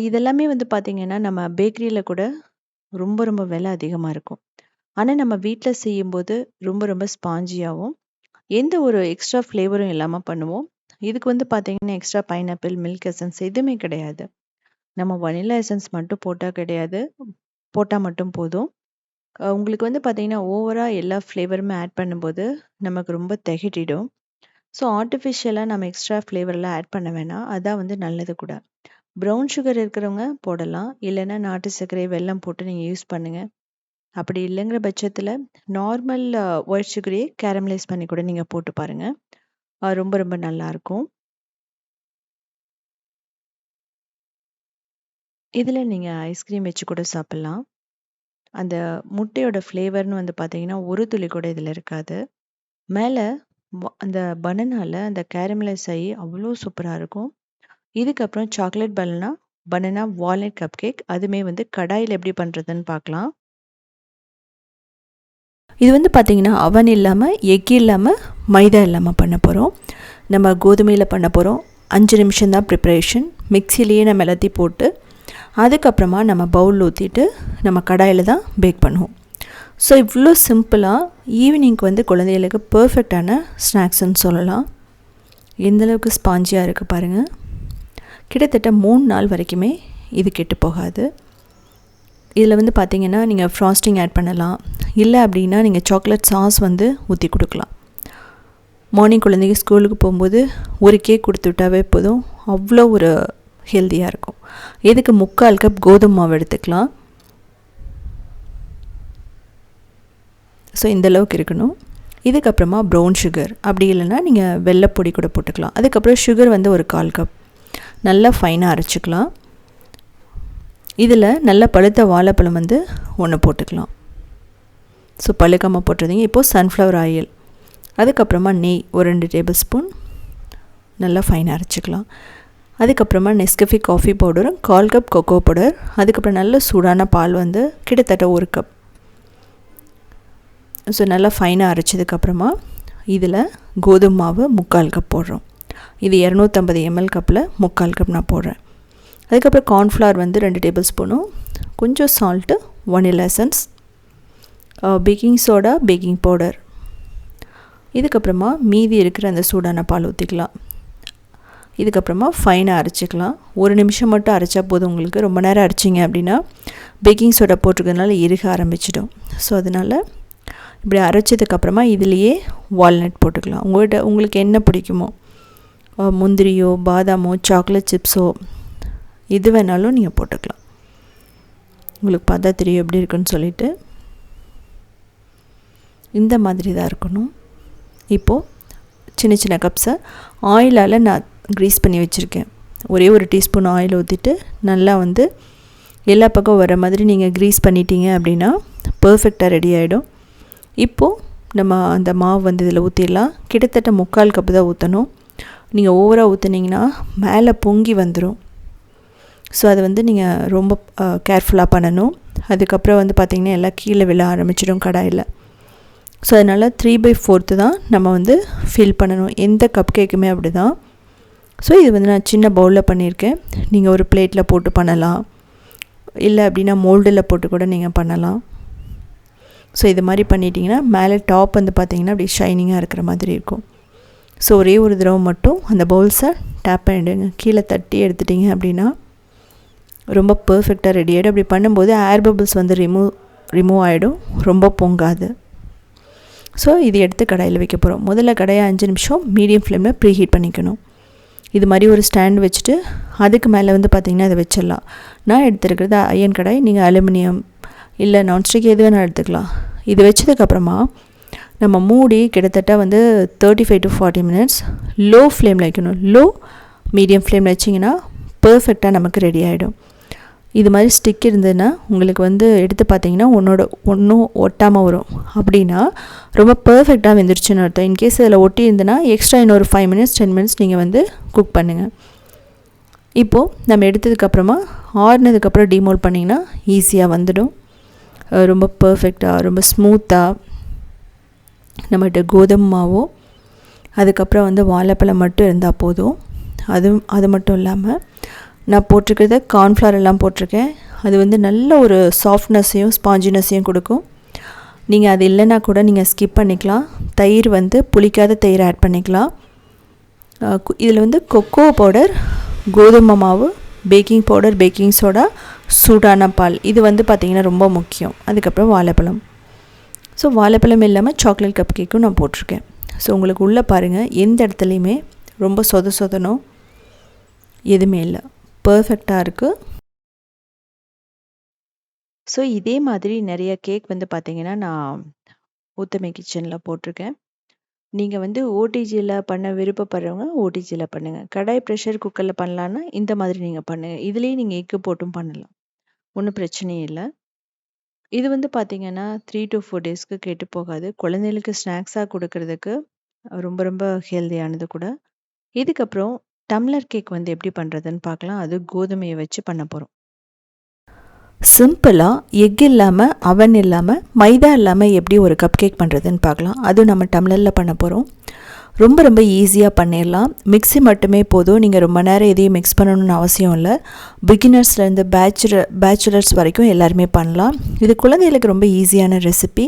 இதெல்லாமே வந்து பார்த்தீங்கன்னா நம்ம பேக்கரியில் கூட ரொம்ப ரொம்ப விலை அதிகமாக இருக்கும். ஆனால் நம்ம வீட்டில் செய்யும்போது ரொம்ப ரொம்ப ஸ்பாஞ்சியாகவும் எந்த ஒரு எக்ஸ்ட்ரா ஃப்ளேவரும் இல்லாமல் பண்ணுவோம். இதுக்கு வந்து பார்த்தீங்கன்னா எக்ஸ்ட்ரா பைனாப்பிள், மில்க் எசன்ஸ் எதுவுமே கிடையாது. நம்ம வனிலா எசன்ஸ் மட்டும் போட்டால் மட்டும் போதும். உங்களுக்கு வந்து பார்த்தீங்கன்னா ஓவராக எல்லா ஃப்ளேவருமே ஆட் பண்ணும்போது நமக்கு ரொம்ப திகட்டிடும். ஸோ ஆர்டிஃபிஷியலாக நம்ம எக்ஸ்ட்ரா ஃப்ளேவர்லாம் ஆட் பண்ண வேணாம். அதான் வந்து நல்லது கூட. ப்ரௌன் சுகர் இருக்கிறவங்க போடலாம், இல்லைன்னா நாட்டு சர்க்கரை, வெல்லம் போட்டு நீங்கள் யூஸ் பண்ணுங்கள். அப்படி இல்லைங்கிற பட்சத்தில் நார்மல் ஒயிட் சுகரையே கேரமலைஸ் பண்ணி கூட நீங்கள் போட்டு பாருங்கள். ரொம்ப ரொம்ப நல்லாயிருக்கும். இதில் நீங்கள் ஐஸ்கிரீம் வச்சு கூட சாப்பிட்லாம். அந்த முட்டையோட ஃப்ளேவர்னு வந்து பார்த்தீங்கன்னா, ஒரு துளி கூட இதில இருக்காது. மேலே அந்த பனானால அந்த கேரமலைஸ் ஆகி அவ்வளோ சூப்பராக இருக்கும். இதுக்கப்புறம் chocolate banana walnut cup cake. அதுவுமே வந்து கடாயில் எப்படி பண்ணுறதுன்னு பார்க்கலாம். இது வந்து பார்த்திங்கன்னா அவன் இல்லாமல், எக் இல்லாமல், மைதா இல்லாமல் பண்ண போகிறோம். நம்ம கோதுமையில் பண்ண போகிறோம். 5 நிமிஷம் தான் ப்ரிப்ரேஷன். மிக்சிலேயே நம்ம எல்லாத்தையும் போட்டு அதுக்கப்புறமா நம்ம பவுலில் ஊற்றிட்டு நம்ம கடாயில் தான் பேக் பண்ணுவோம். ஸோ இவ்வளோ சிம்பிளாக ஈவினிங்க்கு வந்து குழந்தைகளுக்கு பர்ஃபெக்டான ஸ்நாக்ஸ்ன்னு சொல்லலாம். எந்தளவுக்கு ஸ்பாஞ்சியாக இருக்குது பாருங்கள். கிட்டத்தட்ட 3 நாள் வரைக்குமே இது கெட்டு போகாது. இதில் வந்து பார்த்திங்கன்னா நீங்கள் ஃப்ராஸ்டிங் ஆட் பண்ணலாம். இல்லை அப்படின்னா நீங்கள் சாக்லேட் சாஸ் வந்து ஊற்றி கொடுக்கலாம். மார்னிங் குழந்தைங்க ஸ்கூலுக்கு போகும்போது ஒரு கேக் கொடுத்து விட்டாவே போதும், அவ்வளோ ஒரு ஹெல்த்தியாக இருக்கும். இதுக்கு 3/4 கப் கோதுமை மாவு எடுத்துக்கலாம். ஸோ இந்தளவுக்கு இருக்கணும். இதுக்கப்புறமா ப்ரௌன் சுகர், அப்படி இல்லைன்னா நீங்கள் வெள்ளைப்பொடி கூட போட்டுக்கலாம். அதுக்கப்புறம் சுகர் வந்து ஒரு 1/4 கப் நல்லா ஃபைனாக அரைச்சிக்கலாம். இதில் நல்ல பழுத்த வாழைப்பழம் வந்து 1 போட்டுக்கலாம். ஸோ பழுக்காமல் போட்டுருந்தீங்க. இப்போது சன்ஃப்ளவர் ஆயில், அதுக்கப்புறமா நெய் ஒரு 2 டேபிள் ஸ்பூன் நல்லா ஃபைனாக அரைச்சிக்கலாம். அதுக்கப்புறமா நெஸ்கஃபே காஃபி பவுடரும் 1/4 கப் கொக்கோ பவுடர், அதுக்கப்புறம் நல்ல சூடான பால் வந்து கிட்டத்தட்ட 1 கப். ஸோ நல்லா ஃபைனாக அரைச்சதுக்கப்புறமா இதில் கோதுமை மாவு 3/4 கப் போடுறோம். இது 250 ml கப்பில் 3/4 கப் நான் போடுறேன். அதுக்கப்புறம் கார்ன்ஃப்ளவர் வந்து 2 டேபிள் ஸ்பூனும், கொஞ்சம் salt, vanilla essence, baking soda, baking powder. இதுக்கப்புறமா மீதி இருக்கிற அந்த சூடான பால் ஊற்றிக்கலாம். இதுக்கப்புறமா ஃபைனாக அரைச்சிக்கலாம். 1 நிமிஷம் மட்டும் அரைச்சா போதும் உங்களுக்கு. ரொம்ப நேரம் அரைச்சிங்க அப்படின்னா பேக்கிங் சோடா போட்டிருக்கிறதுனால இறுக ஆரம்பிச்சிடும். ஸோ அதனால் இப்படி அரைச்சதுக்கப்புறமா இதுலேயே வால்நட் போட்டுக்கலாம். உங்களுக்கு என்ன பிடிக்குமோ, முந்திரியோ, பாதாமோ, சாக்லேட் சிப்ஸோ, எது வேணாலும் நீங்கள் போட்டுக்கலாம். உங்களுக்கு பார்த்தா தெரியும் எப்படி இருக்குன்னு சொல்லிட்டு. இந்த மாதிரி தான் இருக்கணும். இப்போது சின்ன சின்ன கப்ஸை ஆயிலால் நான் க்ரீஸ் பண்ணி வச்சுருக்கேன். ஒரே ஒரு டீஸ்பூன் ஆயில் ஊற்றிட்டு நல்லா வந்து எல்லா பக்கம் வர மாதிரி நீங்கள் க்ரீஸ் பண்ணிட்டீங்க அப்படின்னா பர்ஃபெக்டாக ரெடி ஆகிடும். இப்போது நம்ம அந்த மாவு வந்து இதில் ஊற்றிடலாம். கிட்டத்தட்ட 3/4 கப்பு தான் ஊற்றணும். நீங்கள் ஓவராக ஊற்றுனீங்கன்னா மேலே பொங்கி வந்துடும். ஸோ அது வந்து நீங்கள் ரொம்ப கேர்ஃபுல்லாக பண்ணணும். அதுக்கப்புறம் வந்து பார்த்திங்கன்னா எல்லாம் கீழே விழ ஆரம்பிச்சிடும் கடாயில். ஸோ அதனால் 3/4 தான் நம்ம வந்து ஃபில் பண்ணணும். எந்த கப் கேக்குமே அப்படி தான். ஸோ இது வந்து நான் சின்ன பவுலில் பண்ணியிருக்கேன். நீங்கள் ஒரு பிளேட்டில் போட்டு பண்ணலாம், இல்லை அப்படின்னா மோல்டில் போட்டு கூட நீங்கள் பண்ணலாம். ஸோ இது மாதிரி பண்ணிட்டீங்கன்னா மேலே டாப் வந்து பார்த்திங்கன்னா அப்படி ஷைனிங்காக இருக்கிற மாதிரி இருக்கும். ஸோ ஒரே ஒரு தடவை மட்டும் அந்த பவுல்ஸை டேப் பண்ணிவிடுங்க. கீழே தட்டி எடுத்துட்டிங்க அப்படின்னா ரொம்ப பர்ஃபெக்டாக ரெடி ஆகிடும். அப்படி பண்ணும்போது ஏர் பபிள்ஸ் வந்து ரிமூவ் ஆகிடும், ரொம்ப பொங்காது. ஸோ இது எடுத்து கடாயில் வைக்க போகிறோம். முதல்ல கடாயை 5 நிமிஷம் மீடியம் ஃப்ளேமில் ப்ரீ ஹீட் பண்ணிக்கணும். இது மாதிரி ஒரு ஸ்டாண்ட் வச்சுட்டு அதுக்கு மேலே வந்து பார்த்திங்கன்னா அதை வச்சிடலாம். நான் எடுத்துருக்கிறது அயன் கடாய், நீங்கள் அலுமினியம் இல்லை நான்ஸ்டிக் எது வேணால் எடுத்துக்கலாம். இது வச்சதுக்கப்புறமா நம்ம மூடி கிட்டத்தட்ட வந்து 35 to 40 மினிட்ஸ் லோ ஃப்ளேமில் வைக்கணும். லோ மீடியம் ஃப்ளேமில் வச்சிங்கன்னா பர்ஃபெக்டாக நமக்கு ரெடி ஆகிடும். இது மாதிரி ஸ்டிக் இருந்ததுன்னா உங்களுக்கு வந்து எடுத்து பார்த்தீங்கன்னா ஒன்றும் ஒட்டாமல் வரும். அப்படின்னா ரொம்ப பர்ஃபெக்டாக வெந்துருச்சுன்னு அர்த்தம். இன்கேஸ் இதில் ஒட்டி இருந்ததுன்னா எக்ஸ்ட்ரா இன்னொரு 5 மினிட்ஸ் 10 மினிட்ஸ் நீங்கள் வந்து குக் பண்ணுங்கள். இப்போது நம்ம எடுத்ததுக்கப்புறமா ஆறுனதுக்கப்புறம் டிமோல்ட் பண்ணிங்கன்னா ஈஸியாக வந்துடும். ரொம்ப பர்ஃபெக்டாக, ரொம்ப ஸ்மூத்தாக. நம்மகிட்ட கோதுமை மாவோ அதுக்கப்புறம் வந்து வாழைப்பழம் மட்டும் இருந்தால் போதும். அது மட்டும் இல்லாமல் நான் போட்டிருக்கிறத கார்ன்ஃப்ளவர் எல்லாம் போட்டிருக்கேன். அது வந்து நல்ல ஒரு சாஃப்ட்னஸையும் ஸ்பாஞ்சினஸையும் கொடுக்கும். நீங்கள் அது இல்லைன்னா கூட நீங்கள் ஸ்கிப் பண்ணிக்கலாம். தயிர் வந்து புளிக்காத தயிர் ஆட் பண்ணிக்கலாம். இதில் வந்து கொக்கோ பவுடர், கோதுமை மாவு, பேக்கிங் பவுடர், பேக்கிங் சோடா, சூடான பால், இது வந்து பார்த்திங்கன்னா ரொம்ப முக்கியம். அதுக்கப்புறம் வாழைப்பழம். ஸோ வாழைப்பழம் இல்லாமல் சாக்லேட் கப் கேக்கும் நான் போட்டிருக்கேன். ஸோ உங்களுக்கு உள்ளே பாருங்கள், எந்த இடத்துலையுமே ரொம்ப சொதனோ எதுவுமே இல்லை, பர்ஃபெக்டாக இருக்குது. ஸோ இதே மாதிரி நிறைய கேக் வந்து பார்த்திங்கன்னா நான் ஊத்தமை கிச்சனில் போட்டிருக்கேன். நீங்கள் வந்து ஓடிஜியில் பண்ண விருப்பப்படுறவங்க ஓடிஜியில் பண்ணுங்கள். கடாய் ப்ரெஷர் குக்கரில் பண்ணலான்னா இந்த மாதிரி நீங்கள் பண்ணுங்கள். இதுலேயே நீங்கள் எக்கு போட்டும் பண்ணலாம். ஒண்ணும் பிரச்சனையே இல்ல. இது வந்து பார்த்தீங்கன்னா 3 to 4 டேஸ்க்கு கெட்டு போகாது. குழந்தைகளுக்கு ஸ்நாக்ஸா குடுக்குறதுக்கு ரொம்ப ரொம்ப ஹெல்தியானது கூட. இதுக்கப்புறம் டம்ளர் கேக் வந்து எப்படி பண்றதுன்னு பார்க்கலாம். அது கோதுமைய வச்சு பண்ண போறோம். சிம்பிளா எக் இல்லாம, அவன் இல்லாம, மைதா இல்லாம எப்படி ஒரு கப் கேக் பண்ணுறதுன்னு பார்க்கலாம். அதுவும் நம்ம டம்ளரில் பண்ண போகிறோம். ரொம்ப ரொம்ப ஈஸியாக பண்ணிடலாம். மிக்ஸி மட்டுமே போதும். நீங்கள் ரொம்ப நேரம் எதையும் மிக்ஸ் பண்ணணும்னு அவசியம் இல்லை. பிகினர்ஸ்லேருந்து பேச்சுலர்ஸ் வரைக்கும் எல்லாருமே பண்ணலாம். இது குழந்தைகளுக்கு ரொம்ப ஈஸியான ரெசிபி.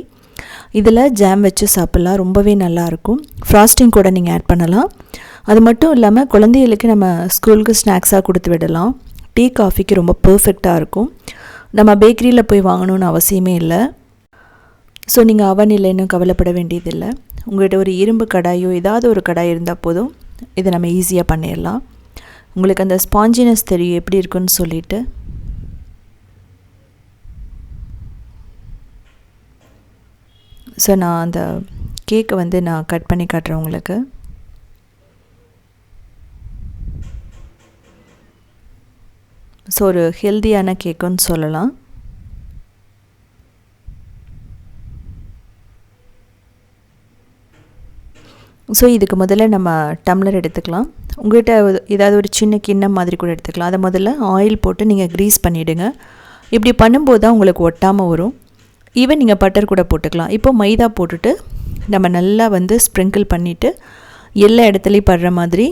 இதில் ஜாம் வச்சு சாப்பிட்லாம். ரொம்பவே நல்லாயிருக்கும். ஃப்ராஸ்டிங் கூட நீங்கள் ஆட் பண்ணலாம். அது மட்டும் இல்லாமல் குழந்தைகளுக்கு நம்ம ஸ்கூலுக்கு ஸ்நாக்ஸாக கொடுத்து விடலாம். டீ காஃபிக்கு ரொம்ப பர்ஃபெக்டாக இருக்கும். நம்ம பேக்கரியில் போய் வாங்கணுன்னு அவசியமே இல்லை. ஸோ நீங்கள் அவன் இல்லைன்னு கவலைப்பட வேண்டியதில்லை. உங்கள்கிட்ட ஒரு இரும்பு கடாயோ ஏதாவது ஒரு கடாய் இருந்தால் போதும். இதை நம்ம ஈஸியாக பண்ணிடலாம். உங்களுக்கு அந்த ஸ்பாஞ்சினஸ் தெரியும் எப்படி இருக்குன்னு சொல்லிட்டு. ஸோ நான் அந்த கேக்கை வந்து நான் கட் பண்ணி காட்டுறேன் உங்களுக்கு. ஸோ ஒரு ஹெல்தியான கேக்குன்னு சொல்லலாம். ஸோ இதுக்கு முதல்ல நம்ம டம்ளர் எடுத்துக்கலாம். உங்கள்கிட்ட ஏதாவது ஒரு சின்ன கிண்ணம் மாதிரி கூட எடுத்துக்கலாம். அதை முதல்ல ஆயில் போட்டு நீங்கள் க்ரீஸ் பண்ணிவிடுங்க. இப்படி பண்ணும்போது தான் உங்களுக்கு ஒட்டாமல் வரும். ஈவன் நீங்கள் பட்டர் கூட போட்டுக்கலாம். இப்போ மைதா போட்டுட்டு நம்ம நல்லா வந்து ஸ்ப்ரிங்கிள் பண்ணிவிட்டு எல்லா இடத்துலையும் படுற மாதிரி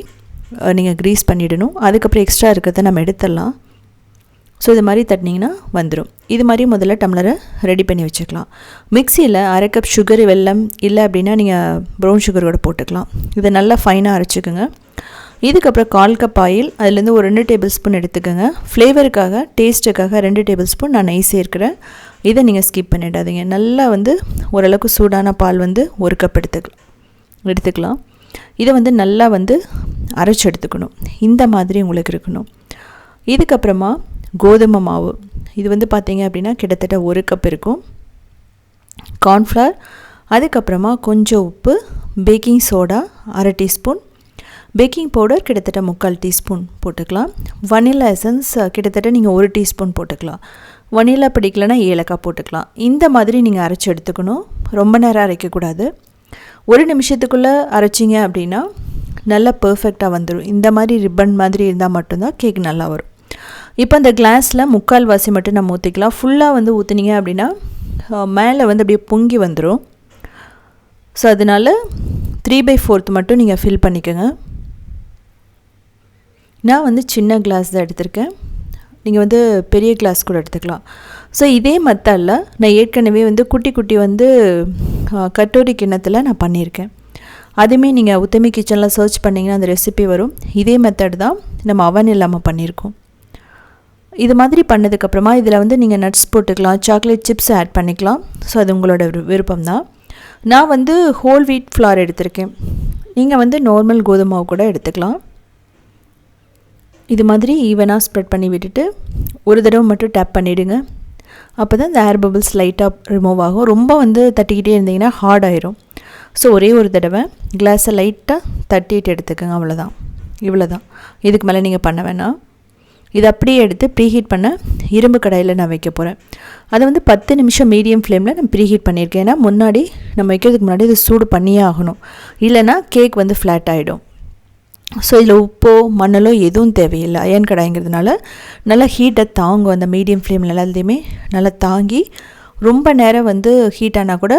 நீங்கள் க்ரீஸ் பண்ணிவிடணும். அதுக்கப்புறம் எக்ஸ்ட்ரா இருக்கிறத நம்ம எடுத்துடலாம். ஸோ இது மாதிரி தட்டினீங்கன்னா வந்துடும். இது மாதிரி முதல்ல டம்ளரை ரெடி பண்ணி வச்சுக்கலாம். மிக்சியில் 1/2 கப் சுகர், வெல்லம் இல்லை அப்படின்னா நீங்கள் ப்ரௌன் சுகரோட போட்டுக்கலாம். இதை நல்லா ஃபைனாக அரைச்சிக்கோங்க. இதுக்கப்புறம் 1/4 கப் ஆயில், அதுலேருந்து ஒரு 2 டேபிள் ஸ்பூன் எடுத்துக்கோங்க. ஃப்ளேவருக்காக, டேஸ்ட்டுக்காக 2 டேபிள் ஸ்பூன் நான் நெய் சேர்க்கிறேன். இதை நீங்கள் ஸ்கிப் பண்ணிடாதீங்க. நல்லா வந்து ஓரளவுக்கு சூடான பால் வந்து 1 கப் எடுத்துக்கலாம். இதை வந்து நல்லா வந்து அரைச்சி எடுத்துக்கணும். இந்த மாதிரி உங்களுக்கு இருக்கணும். இதுக்கப்புறமா கோதுமை மாவு, இது வந்து பார்த்திங்க அப்படின்னா கிட்டத்தட்ட 1 கப் இருக்கும். கார்ன்ஃப்ளவர், அதுக்கப்புறமா கொஞ்சம் உப்பு, baking soda 1/2 teaspoon, baking powder கிட்டத்தட்ட 3/4 டீஸ்பூன் போட்டுக்கலாம். வனிலா எசன்ஸ் கிட்டத்தட்ட நீங்கள் 1 டீஸ்பூன் போட்டுக்கலாம். வனிலா பிடிக்கலன்னா ஏலக்காய் போட்டுக்கலாம். இந்த மாதிரி நீங்கள் அரைச்சி எடுத்துக்கணும். ரொம்ப நேரம் அரைக்கக்கூடாது. 1 நிமிஷத்துக்குள்ளே அரைச்சிங்க அப்படின்னா நல்லா பர்ஃபெக்டாக வந்துடும். இந்த மாதிரி ரிப்பன் மாதிரி இருந்தால் மட்டும்தான் கேக் நல்லா வரும். இப்போ அந்த கிளாஸில் 3/4 வாசி மட்டும் நம்ம ஊற்றிக்கலாம். ஃபுல்லாக வந்து ஊற்றுனீங்க அப்படின்னா மேலே வந்து அப்படியே பொங்கி வந்துடும். ஸோ அதனால் 3/4 மட்டும் நீங்கள் ஃபில் பண்ணிக்கோங்க. நான் வந்து சின்ன கிளாஸ் தான் எடுத்திருக்கேன். நீங்கள் வந்து பெரிய கிளாஸ் கூட எடுத்துக்கலாம். ஸோ இதே மெத்தடில் நான் ஏற்கனவே வந்து குட்டி குட்டி வந்து கட்டோரி கிண்ணத்தில் நான் பண்ணியிருக்கேன். அதுவுமே நீங்கள் உத்தமி கிச்சனில் சர்ச் பண்ணிங்கன்னா அந்த ரெசிபி வரும். இதே மெத்தட் தான் நம்ம அவன் இல்லாமல் பண்ணியிருக்கோம். இது மாதிரி பண்ணதுக்கப்புறமா இதில் வந்து நீங்கள் நட்ஸ் போட்டுக்கலாம், சாக்லேட் சிப்ஸ் ஆட் பண்ணிக்கலாம். ஸோ அது உங்களோட விருப்பம் தான். நான் வந்து ஹோல் வீட் ஃப்ளார் எடுத்திருக்கேன். நீங்கள் வந்து நார்மல் கோதுமை கூட எடுத்துக்கலாம். இது மாதிரி ஈவனாக ஸ்ப்ரெட் பண்ணி விட்டுட்டு ஒரு தடவை மட்டும் டேப் பண்ணிவிடுங்க. அப்போ தான் இந்த ஏர் பபிள்ஸ் லைட்டாக ரிமூவ் ஆகும். ரொம்ப வந்து தட்டிக்கிட்டே இருந்தீங்கன்னா ஹார்ட் ஆயிரும். ஸோ ஒரே ஒரு தடவை கிளாஸை லைட்டாக தட்டிட்டு எடுத்துக்கோங்க. அவ்வளோதான், இவ்வளோ தான். இதுக்கு மேலே நீங்கள் பண்ண வேணாம். இதை அப்படியே எடுத்து ப்ரீஹீட் பண்ண இரும்பு கடாயில் நான் வைக்க போகிறேன். அதை வந்து 10 நிமிஷம் மீடியம் ஃப்ளேமில் நான் ப்ரீஹீட் பண்ணியிருக்கேன். ஏன்னா முன்னாடி நம்ம வைக்கிறதுக்கு முன்னாடி இது சூடு பண்ணியே ஆகணும். இல்லைனா கேக் வந்து ஃப்ளாட் ஆகிடும். ஸோ இதில் உப்போ மண்ணலோ எதுவும் தேவையில்லை. அயன் கடாய்ங்கிறதுனால நல்லா ஹீட்டை தாங்கும். அந்த மீடியம் ஃப்ளேமில் எல்லாத்தையுமே நல்லா தாங்கி ரொம்ப நேரம் வந்து ஹீட் ஆனால் கூட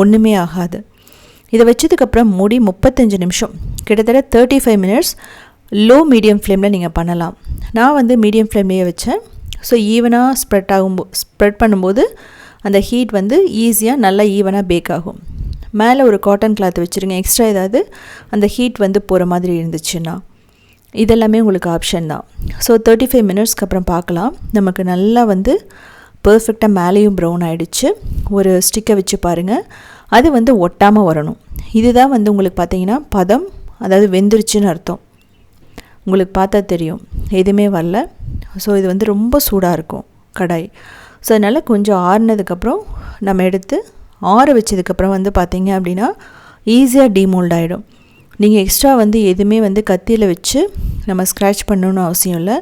ஒன்றுமே ஆகாது. இதை வச்சதுக்கப்புறம் மூடி 35 நிமிஷம், கிட்டத்தட்ட 35 மினிட்ஸ் லோ மீடியம் ஃப்ளேமில் நீங்கள் பண்ணலாம். நான் வந்து மீடியம் ஃப்ளேம்லேயே வச்சேன். ஸோ ஈவனாக ஸ்ப்ரெட் பண்ணும்போது அந்த ஹீட் வந்து ஈஸியாக நல்லா ஈவனாக பேக் ஆகும். மேலே ஒரு காட்டன் கிளாத் வச்சுருங்க. எக்ஸ்ட்ரா ஏதாவது அந்த ஹீட் வந்து போகிற மாதிரி இருந்துச்சுன்னா. இதெல்லாமே உங்களுக்கு ஆப்ஷன் தான். ஸோ 35 மினிட்ஸ்க்கு அப்புறம் பார்க்கலாம். நமக்கு நல்லா வந்து பர்ஃபெக்டாக மேலேயும் ப்ரௌன் ஆகிடுச்சு. ஒரு ஸ்டிக்கை வச்சு பாருங்கள். அது வந்து ஒட்டாமல் வரணும். இதுதான் வந்து உங்களுக்கு பார்த்தீங்கன்னா பதம், அதாவது வெந்துருச்சுன்னு அர்த்தம். உங்களுக்கு பார்த்தா தெரியும் எதுவுமே வரல. ஸோ இது வந்து ரொம்ப சூடாக இருக்கும் கடாய். ஸோ அதனால் கொஞ்சம் ஆறுனதுக்கப்புறம் நம்ம எடுத்து ஆற வச்சதுக்கப்புறம் வந்து பார்த்திங்க அப்படின்னா ஈஸியாக டீமோல்ட் ஆகிடும். நீங்கள் எக்ஸ்ட்ரா வந்து எதுவுமே வந்து கத்தியில் வச்சு நம்ம ஸ்க்ராட்ச் பண்ணணுன்னு அவசியம் இல்லை.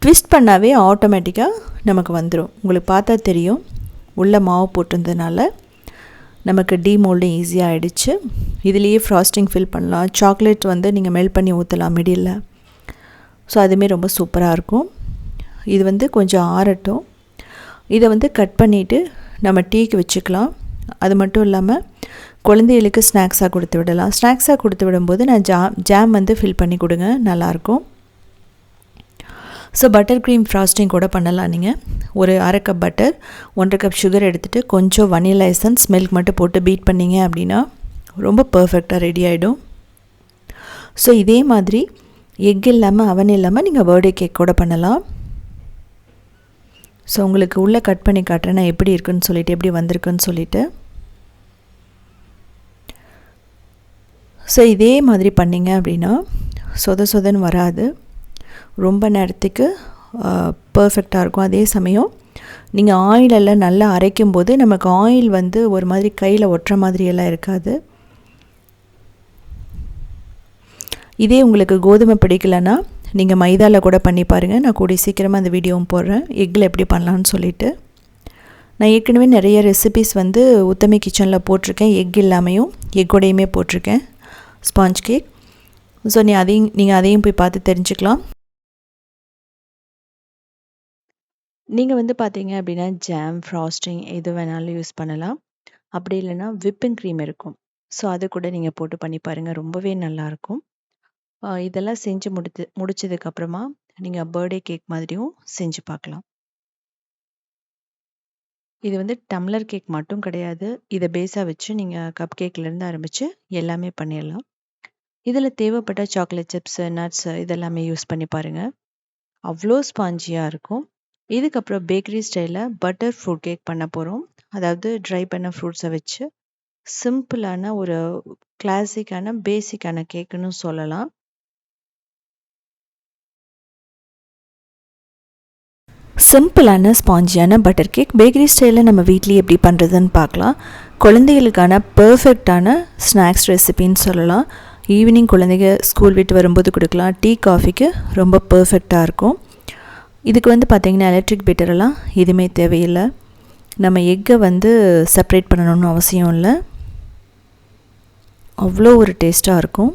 ட்விஸ்ட் பண்ணாவே ஆட்டோமேட்டிக்காக நமக்கு வந்துடும். உங்களுக்கு பார்த்தா தெரியும், உள்ளே மாவு போட்டிருந்ததுனால நமக்கு டீமோல்டிங் ஈஸியாக ஆகிடுச்சு. இதுலேயே ஃப்ராஸ்டிங் ஃபில் பண்ணலாம். சாக்லேட் வந்து நீங்கள் மெல்ட் பண்ணி ஊற்றலாம் மிடில். ஸோ அதுவுமே ரொம்ப சூப்பராக இருக்கும். இது வந்து கொஞ்சம் ஆறட்டும். இதை வந்து கட் பண்ணிவிட்டு நம்ம டீக்கு வச்சுக்கலாம். அது மட்டும் இல்லாமல் குழந்தைகளுக்கு ஸ்நாக்ஸாக கொடுத்து விடலாம். ஸ்நாக்ஸாக கொடுத்து விடும்போது நான் ஜாம் வந்து ஃபில் பண்ணி கொடுங்க, நல்லாயிருக்கும். ஸோ பட்டர் க்ரீம் ஃப்ராஸ்டிங் கூட பண்ணலாம். நீங்கள் ஒரு 1/2 கப் பட்டர், 1/2 கப் சுகர் எடுத்துகிட்டு கொஞ்சம் வனிலா எசன்ஸ் மில்க் மட்டும் போட்டு பீட் பண்ணிங்க அப்படின்னா ரொம்ப பர்ஃபெக்டாக ரெடி ஆகிடும். ஸோ இதே மாதிரி எக் இல்லாமல் அவன் இல்லாமல் நீங்கள் பர்த்டே கேக் கூட பண்ணலாம். ஸோ உங்களுக்கு உள்ளே கட் பண்ணி காட்டுறேன் நான் எப்படி இருக்குன்னு சொல்லிவிட்டு, எப்படி வந்திருக்குன்னு சொல்லிவிட்டு. ஸோ இதே மாதிரி பண்ணிங்க அப்படின்னா சொதன்னு வராது, ரொம்ப நேரத்துக்கு பர்ஃபெக்டாக இருக்கும். அதே சமயம் நீங்கள் ஆயிலெல்லாம் நல்லா அரைக்கும்போது நமக்கு ஆயில் வந்து ஒரு மாதிரி கையில் ஒட்டுற மாதிரியெல்லாம் இருக்காது. இதே உங்களுக்கு கோதுமை பிடிக்கலைன்னா நீங்கள் மைதாவில் கூட பண்ணி பாருங்கள். நான் கூடிய சீக்கிரமாக அந்த வீடியோவும் போடுறேன், எக்கில் எப்படி பண்ணலான்னு சொல்லிவிட்டு. நான் ஏற்கனவே நிறைய ரெசிபீஸ் வந்து உத்தமி கிச்சனில் போட்டிருக்கேன். எக் இல்லாமையும் எக்கோடையுமே போட்டிருக்கேன் ஸ்பாஞ்ச் கேக். ஸோ நீங்கள் அதையும் போய் பார்த்து தெரிஞ்சுக்கலாம். நீங்கள் வந்து பார்த்தீங்க அப்படின்னா ஜாம், ஃப்ராஸ்டிங் எது வேணாலும் யூஸ் பண்ணலாம். அப்படி இல்லைன்னா விப்பிங் க்ரீம் இருக்கும், ஸோ அது கூட நீங்கள் போட்டு பண்ணி பாருங்கள், ரொம்பவே நல்லாயிருக்கும். இதெல்லாம் செஞ்சு முடிச்சதுக்கப்புறமா நீங்கள் பர்த்டே கேக் மாதிரியும் செஞ்சு பார்க்கலாம். இது வந்து டம்ளர் கேக் மட்டும் கிடையாது, இதை பேஸாக வச்சு நீங்கள் கப் கேக்லேருந்து ஆரம்பித்து எல்லாமே பண்ணிடலாம். இதில் தேவைப்பட்ட சாக்லேட் சிப்ஸு, நட்ஸு இதெல்லாமே யூஸ் பண்ணி பாருங்கள், அவ்வளோ ஸ்பாஞ்சியாக இருக்கும். இதுக்கப்புறம் பேக்கரி ஸ்டைலில் பட்டர் ஃப்ரூட் கேக் பண்ண போகிறோம். அதாவது ட்ரை பண்ண ஃப்ரூட்ஸை வச்சு சிம்பிளான ஒரு கிளாசிக்கான பேசிக்கான கேக்குன்னு சொல்லலாம். சிம்பிளான ஸ்பாஞ்சியான பட்டர் கேக் பேக்கரி ஸ்டைலில் நம்ம வீட்லேயே எப்படி பண்ணுறதுன்னு பார்க்கலாம். குழந்தைகளுக்கான பர்ஃபெக்டான ஸ்நாக்ஸ் ரெசிபின்னு சொல்லலாம். ஈவினிங் குழந்தைங்க ஸ்கூல் விட்டு வரும்போது கொடுக்கலாம், டீ காஃபிக்கு ரொம்ப பர்ஃபெக்டாக இருக்கும். இதுக்கு வந்து பார்த்திங்கன்னா எலக்ட்ரிக் பீட்டரெல்லாம் எதுவுமே தேவையில்லை. நம்ம எக்கை வந்து செப்ரேட் பண்ணணும்னு அவசியம் இல்லை, அவ்வளோ ஒரு டேஸ்ட்டாக இருக்கும்.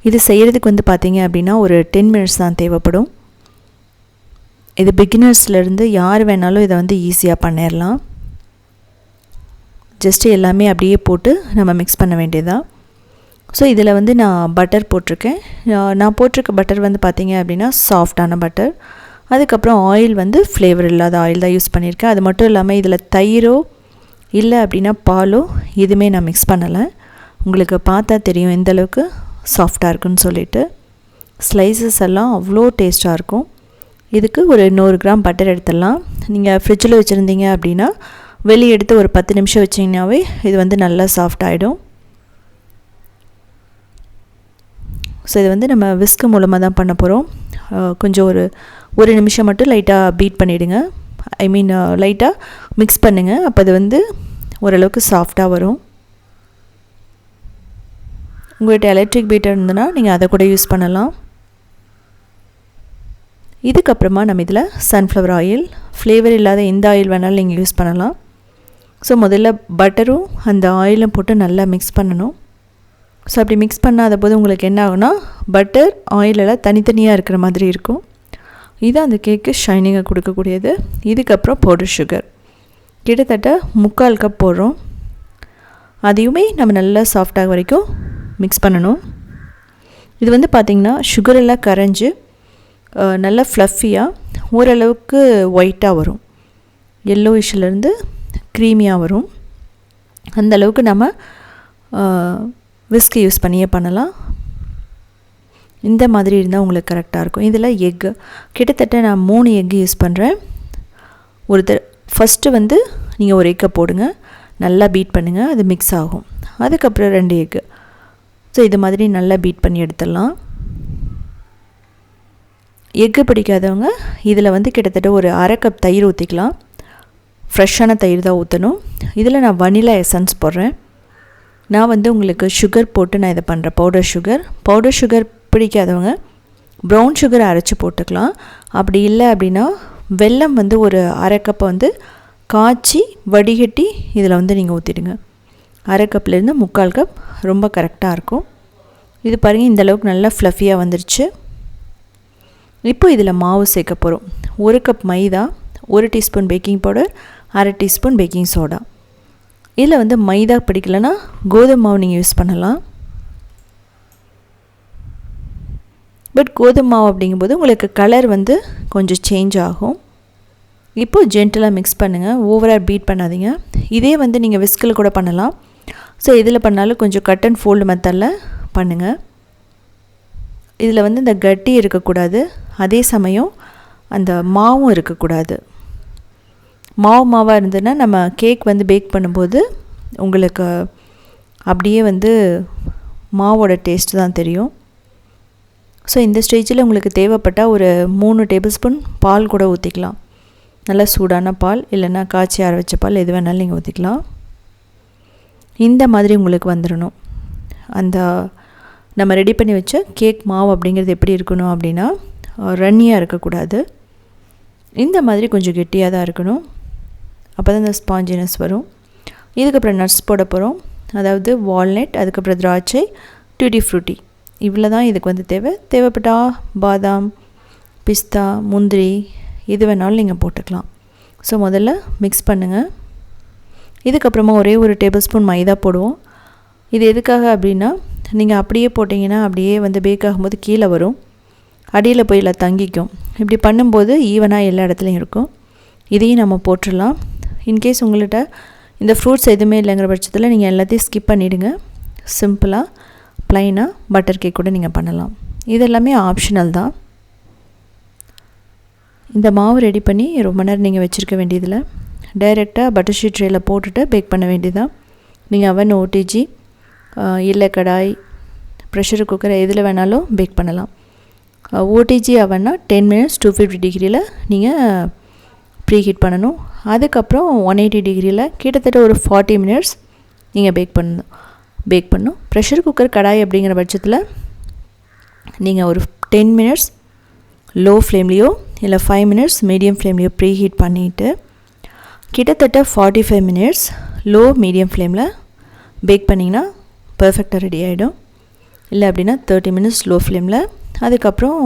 இது செய்கிறதுக்கு வந்து பார்த்திங்க அப்படின்னா ஒரு 10 மினிட்ஸ் தான் தேவைப்படும். இது பிகினர்ஸ்லேருந்து யார் வேணாலும் இதை வந்து ஈஸியாக பண்ணிடலாம். ஜஸ்ட்டு எல்லாமே அப்படியே போட்டு நம்ம மிக்ஸ் பண்ண வேண்டியதான். ஸோ இதில் வந்து நான் பட்டர் போட்டிருக்கேன். நான் போட்டிருக்க பட்டர் வந்து பார்த்திங்க அப்படின்னா சாஃப்டான பட்டர். அதுக்கப்புறம் ஆயில் வந்து ஃப்ளேவர் இல்லாத ஆயில் தான் யூஸ் பண்ணியிருக்கேன். அது மட்டும் இல்லாமல் இதில் தயிரோ இல்லை அப்படின்னா பாலோ எதுவுமே நான் மிக்ஸ் பண்ணலை. உங்களுக்கு பார்த்தா தெரியும் எந்தளவுக்கு சாஃப்டாக இருக்குன்னு சொல்லிட்டு. ஸ்லைசஸ் எல்லாம் அவ்வளோ டேஸ்ட்டாக இருக்கும். இதுக்கு ஒரு 100 கிராம் பட்டர் எடுத்துடலாம். நீங்கள் ஃப்ரிட்ஜில் வச்சுருந்தீங்க அப்படின்னா வெளியே எடுத்து ஒரு 10 நிமிஷம் வச்சிங்கனாவே இது வந்து நல்லா சாஃப்ட் ஆகிடும். ஸோ இது வந்து நம்ம விஸ்க் மூலமாக தான் பண்ண போகிறோம். கொஞ்சம் ஒரு நிமிஷம் மட்டும் லைட்டாக பீட் பண்ணிவிடுங்க, லைட்டாக மிக்ஸ் பண்ணுங்கள், அப்போ அது வந்து ஓரளவுக்கு சாஃப்டாக வரும். உங்கள்கிட்ட எலக்ட்ரிக் பீட்டர் இருந்ததுன்னா நீங்கள் அதை கூட யூஸ் பண்ணலாம். இதுக்கப்புறமா நம்ம இதில் சன்ஃப்ளவர் ஆயில், ஃப்ளேவர் இல்லாத எந்த ஆயில் வேணாலும் நீங்கள் யூஸ் பண்ணலாம். ஸோ முதல்ல பட்டரும் அந்த ஆயிலும் போட்டு நல்லா மிக்ஸ் பண்ணணும். ஸோ அப்படி மிக்ஸ் பண்ணாத போது உங்களுக்கு என்ன ஆகுனா பட்டர் ஆயிலெல்லாம் தனித்தனியாக இருக்கிற மாதிரி இருக்கும். இது அந்த கேக்கு ஷைனிங்காக கொடுக்கக்கூடியது. இதுக்கப்புறம் பவுடர் சுகர் கிட்டத்தட்ட 3/4 கப் போடுறோம். அதையுமே நம்ம நல்லா சாஃப்டாக வரைக்கும் மிக்ஸ் பண்ணணும். இது வந்து பார்த்திங்கன்னா சுகரெல்லாம் கரைஞ்சி நல்லா ஃப்ளஃபியாக ஓரளவுக்கு ஒயிட்டாக வரும், எல்லோயிஷ்லேருந்து க்ரீமியாக வரும். அந்தளவுக்கு நம்ம விஸ்க் யூஸ் பண்ணியே பண்ணலாம். இந்த மாதிரி இருந்தால் உங்களுக்கு கரெக்டாக இருக்கும். இதில் எக்கு கிட்டத்தட்ட நான் 3 எக்கு யூஸ் பண்ணுறேன். ஃபஸ்ட்டு வந்து நீங்கள் ஒரு எக்கை போடுங்க, நல்லா பீட் பண்ணுங்கள், அது மிக்ஸ் ஆகும். அதுக்கப்புறம் 2 எக்கு. ஸோ இது மாதிரி நல்லா பீட் பண்ணி எடுத்துடலாம். எக்கு பிடிக்காதவங்க இதில் வந்து கிட்டத்தட்ட ஒரு 1/2 கப் தயிர் ஊற்றிக்கலாம். ஃப்ரெஷ்ஷான தயிர் தான் ஊற்றணும். இதில் நான் வனிலா எசன்ஸ் போடுறேன். நான் வந்து உங்களுக்கு சுகர் போட்டு நான் இதை பண்ணுறேன், பவுடர் சுகர் பிடிக்காதவங்க ப்ரௌன் சுகரை அரைச்சி போட்டுக்கலாம். அப்படி இல்லை அப்படின்னா வெல்லம் வந்து ஒரு அரை கப்பை வந்து காய்ச்சி வடிகட்டி இதில் வந்து நீங்கள் ஊற்றிடுங்க. அரை கப்லேருந்து 3/4 கப் ரொம்ப கரெக்டாக இருக்கும். இது பாருங்கள், இந்தளவுக்கு நல்லா ஃப்ளஃபியாக வந்துருச்சு. இப்போ இதில் மாவு சேர்க்க போகிறோம். 1 கப் மைதா, 1 டீஸ்பூன் பேக்கிங் பவுடர், அரை டீஸ்பூன் பேக்கிங் சோடா. இதில் வந்து மைதா பிடிக்கலைன்னா கோதுமை மாவு நீங்கள் யூஸ் பண்ணலாம். பட் கோதுமை மாவு அப்படிங்கும்போது உங்களுக்கு கலர் வந்து கொஞ்சம் சேஞ்ச் ஆகும். இப்போது ஜென்டலாக மிக்ஸ் பண்ணுங்கள், ஓவராக பீட் பண்ணாதீங்க. இதே வந்து நீங்கள் விஸ்கில் கூட பண்ணலாம். ஸோ இதில் பண்ணாலும் கொஞ்சம் கட் அண்ட் ஃபோல்டு மெத்தடில் பண்ணுங்கள். இதில் வந்து இந்த கட்டி இருக்கக்கூடாது, அதே சமயம் அந்த மாவும் இருக்கக்கூடாது. மாவாக இருந்ததுன்னா நம்ம கேக் வந்து பேக் பண்ணும்போது உங்களுக்கு அப்படியே வந்து மாவோட டேஸ்ட் தான் தெரியும். ஸோ இந்த ஸ்டேஜில் உங்களுக்கு தேவைப்பட்டால் ஒரு 3 டேபிள் ஸ்பூன் பால் கூட ஊற்றிக்கலாம். நல்லா சூடான பால், இல்லைன்னா காய்ச்சி ஆற வச்ச பால், எது வேணாலும் நீங்கள் ஊற்றிக்கலாம். இந்த மாதிரி உங்களுக்கு வந்துடணும். அந்த நம்ம ரெடி பண்ணி வச்ச கேக் மாவு அப்படிங்கிறது எப்படி இருக்கணும் அப்படின்னா ரன்னியாக இருக்கக்கூடாது. இந்த மாதிரி கொஞ்சம் கெட்டியாக தான் இருக்கணும். அப்போ தான் இந்த ஸ்பாஞ்சினஸ் வரும். இதுக்கப்புறம் நட்ஸ் போட போகிறோம். அதாவது வால்நட், அதுக்கப்புறம் திராட்சை, டூட்டி ஃப்ரூட்டி. இவ்வளோ தான் இதுக்கு வந்து தேவைப்பட்டால் பாதாம், பிஸ்தா, முந்திரி எது வேணாலும் நீங்கள் போட்டுக்கலாம். ஸோ முதல்ல மிக்ஸ் பண்ணுங்கள். இதுக்கப்புறமா ஒரே ஒரு டேபிள் ஸ்பூன் மைதா போடுவோம். இது எதுக்காக அப்படின்னா நீங்கள் அப்படியே போட்டிங்கன்னா அப்படியே வந்து பேக் ஆகும்போது கீழே வரும், அடியில் போய் இல்லை தங்கிக்கும். இப்படி பண்ணும்போது ஈவனாக எல்லா இடத்துலையும் இருக்கும். இதையும் நம்ம போட்டுடலாம். இன்கேஸ் உங்கள்கிட்ட இந்த ஃப்ரூட்ஸ் எதுவுமே இல்லைங்கிற பட்சத்தில் நீங்கள் எல்லாத்தையும் ஸ்கிப் பண்ணிவிடுங்க. சிம்பிளாக ப்ளைனாக பட்டர் கேக் கூட நீங்கள் பண்ணலாம். இது எல்லாமே ஆப்ஷனல் தான். இந்த மாவு ரெடி பண்ணி ரொம்ப நேரம் நீங்கள் வச்சுருக்க வேண்டியதில் டைரெக்டாக பட்டர் ஷீட் ட்ரேயில் போட்டுட்டு பேக் பண்ண வேண்டியதான். நீங்கள் அவன் ஓடிஜி இல்லை கடாய், ப்ரெஷர் குக்கர் எதில் வேணாலும் பேக் பண்ணலாம். ஓடிஜி அவன்னா 10 மினிட்ஸ் 250 டிகிரியில் நீங்கள் ப்ரீ ஹீட் பண்ணணும். அதுக்கப்புறம் 180 டிகிரியில் கிட்டத்தட்ட ஒரு 40 மினிட்ஸ் நீங்கள் பேக் பண்ணணும். ப்ரெஷர் குக்கர், கடாய் அப்படிங்கிற பட்சத்தில் நீங்கள் ஒரு 10 மினிட்ஸ் லோ ஃப்ளேம்லேயோ இல்லை 5 மினிட்ஸ் மீடியம் ஃப்ளேம்லேயோ ப்ரீ ஹீட் பண்ணிவிட்டு கிட்டத்தட்ட 45 மினிட்ஸ் லோ மீடியம் ஃப்ளேமில் பேக் பண்ணிங்கன்னா பர்ஃபெக்டாக ரெடி ஆகிடும். இல்லை அப்படின்னா 30 மினிட்ஸ் லோ ஃப்ளேமில், அதுக்கப்புறம்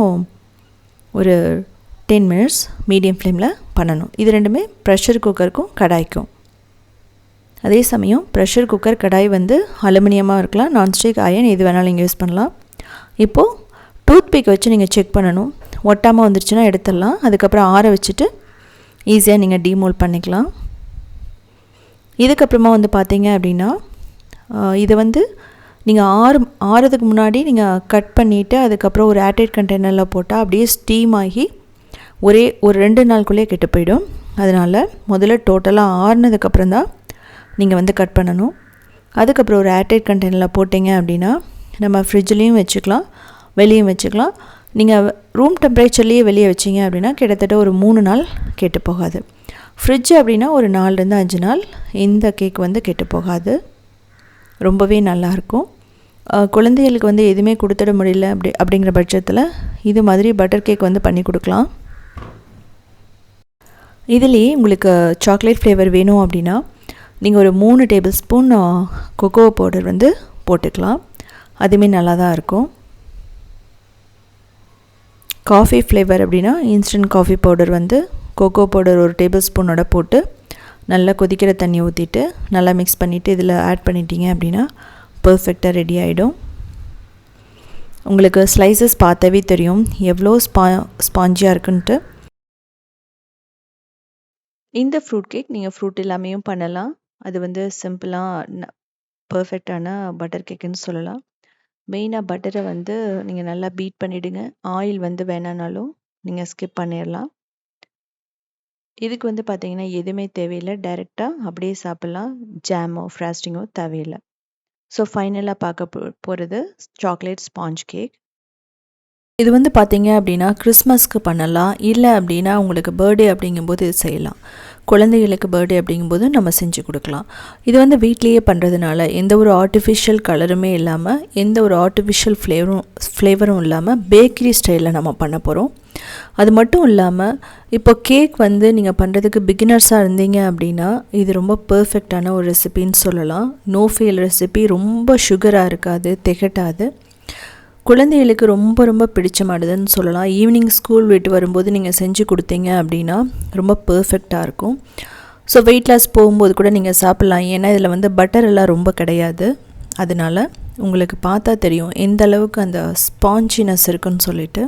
ஒரு 10 மினிட்ஸ் மீடியம் ஃப்ளேமில் பண்ணணும். இது ரெண்டுமே ப்ரெஷர் குக்கருக்கும் கடாய்க்கும். அதே சமயம் ப்ரெஷர் குக்கர், கடாய் வந்து அலுமினியமாக இருக்கலாம், நான்ஸ்டிக், அயன் எது வேணாலும் நீங்கள் யூஸ் பண்ணலாம். இப்போது டூத்பிக் வச்சு நீங்கள் செக் பண்ணணும். ஒட்டாமல் வந்துருச்சுன்னா எடுத்துடலாம். அதுக்கப்புறம் ஆற வச்சுட்டு ஈஸியாக நீங்கள் டீமோல்ட் பண்ணிக்கலாம். இதுக்கப்புறமா வந்து பார்த்தீங்க அப்படின்னா இதை வந்து நீங்கள் ஆறுறதுக்கு முன்னாடி நீங்கள் கட் பண்ணிவிட்டு அதுக்கப்புறம் ஒரு ஏர்டைட் கண்டெய்னரில் போட்டால் அப்படியே ஸ்டீம் ஆகி ஒரு 2 நாளுக்குள்ளேயே கெட்டு போயிடும். அதனால் முதல்ல டோட்டலாக ஆறுனதுக்கப்புறம் தான் நீங்கள் வந்து கட் பண்ணணும். அதுக்கப்புறம் ஒரு ஏர்டைட் கண்டெய்னரில் போட்டிங்க அப்படின்னா நம்ம ஃப்ரிட்ஜ்லேயும் வச்சுக்கலாம், வெளியும் வச்சுக்கலாம். நீங்கள் ரூம் டெம்பரேச்சர்லேயே வெளியே வச்சிங்க அப்படின்னா கிட்டத்தட்ட ஒரு 3 நாள் கெட்டு போகாது. ஃப்ரிட்ஜ் அப்படின்னா ஒரு 4லேருந்து 5 நாள் இந்த கேக் வந்து கெட்டு போகாது, ரொம்பவே நல்லாயிருக்கும். குழந்தைகளுக்கு வந்து எதுவுமே கொடுத்துட முடியல அப்படிங்கிற பட்சத்தில் இது மாதிரி பட்டர் கேக் வந்து பண்ணி கொடுக்கலாம். இதுலேயே உங்களுக்கு சாக்லேட் ஃப்ளேவர் வேணும் அப்படின்னா நீங்கள் ஒரு 3 டேபிள் ஸ்பூன் கொக்கோ பவுடர் வந்து போட்டுக்கலாம். அதுவுமே நல்லா தான் இருக்கும். காஃபி ஃப்ளேவர் அப்படின்னா இன்ஸ்டன்ட் காஃபி பவுடர் வந்து கொக்கோ பவுடர் ஒரு டேபிள் ஸ்பூனோட போட்டு நல்லா கொதிக்கிற தண்ணி ஊற்றிட்டு நல்லா மிக்ஸ் பண்ணிவிட்டு இதில் ஆட் பண்ணிட்டீங்க அப்படின்னா பர்ஃபெக்டாக ரெடி ஆகிடும். உங்களுக்கு ஸ்லைசஸ் பார்த்தாவே தெரியும் எவ்வளோ ஸ்பாஞ்சியாக இருக்குன்ட்டு. இந்த ஃப்ரூட் கேக் நீங்கள் ஃப்ரூட் இல்லாமையும் பண்ணலாம். அது வந்து சிம்பிளாக பர்ஃபெக்டான பட்டர் கேக்குன்னு சொல்லலாம். மெயினாக பட்டரை வந்து நீங்கள் நல்லா பீட் பண்ணிவிடுங்க. ஆயில் வந்து வேணானாலும் நீங்கள் ஸ்கிப் பண்ணிடலாம். இதுக்கு வந்து பார்த்தீங்கன்னா எதுவுமே தேவையில்லை, டைரெக்டாக அப்படியே சாப்பிட்லாம். ஜாமோ ஃப்ராஸ்டிங்கோ தேவையில்லை. ஸோ ஃபைனலாக பார்க்க போகிறது சாக்லேட் ஸ்பாஞ்ச் கேக். இது வந்து பார்த்தீங்க அப்படின்னா கிறிஸ்மஸ்க்கு பண்ணலாம், இல்லை அப்படின்னா உங்களுக்கு பர்த்டே அப்படிங்கும்போது இது செய்யலாம். குழந்தைகளுக்கு பர்த்டே அப்படிங்கும்போது நம்ம செஞ்சு கொடுக்கலாம். இது வந்து வீட்லேயே பண்ணுறதுனால எந்த ஒரு ஆர்டிஃபிஷியல் கலருமே இல்லாமல், எந்த ஒரு ஆர்டிஃபிஷியல் ஃப்ளேவரும் இல்லாமல் பேக்கரி ஸ்டைலில் நம்ம பண்ண போகிறோம். அது மட்டும் இல்லாமல் இப்போ கேக் வந்து நீங்கள் பண்ணுறதுக்கு பிகினர்ஸாக இருந்தீங்க அப்படின்னா இது ரொம்ப பர்ஃபெக்டான ஒரு ரெசிபின்னு சொல்லலாம். நோ ஃபெயில் ரெசிபி, ரொம்ப சுகராக இருக்காது, திகட்டாது, குழந்தைகளுக்கு ரொம்ப ரொம்ப பிடிச்சமானதுன்னு சொல்லலாம். ஈவினிங் ஸ்கூல் விட்டு வரும்போது நீங்கள் செஞ்சு கொடுத்தீங்க அப்படின்னா ரொம்ப பர்ஃபெக்டாக இருக்கும். ஸோ வெயிட் லாஸ் போகும்போது கூட நீங்கள் சாப்பிட்லாம். ஏன்னா இதில் வந்து பட்டர் எல்லாம் ரொம்ப கிடையாது. அதனால் உங்களுக்கு பார்த்தா தெரியும் எந்த அளவுக்கு அந்த ஸ்பாஞ்சினஸ் இருக்குன்னு சொல்லிட்டு.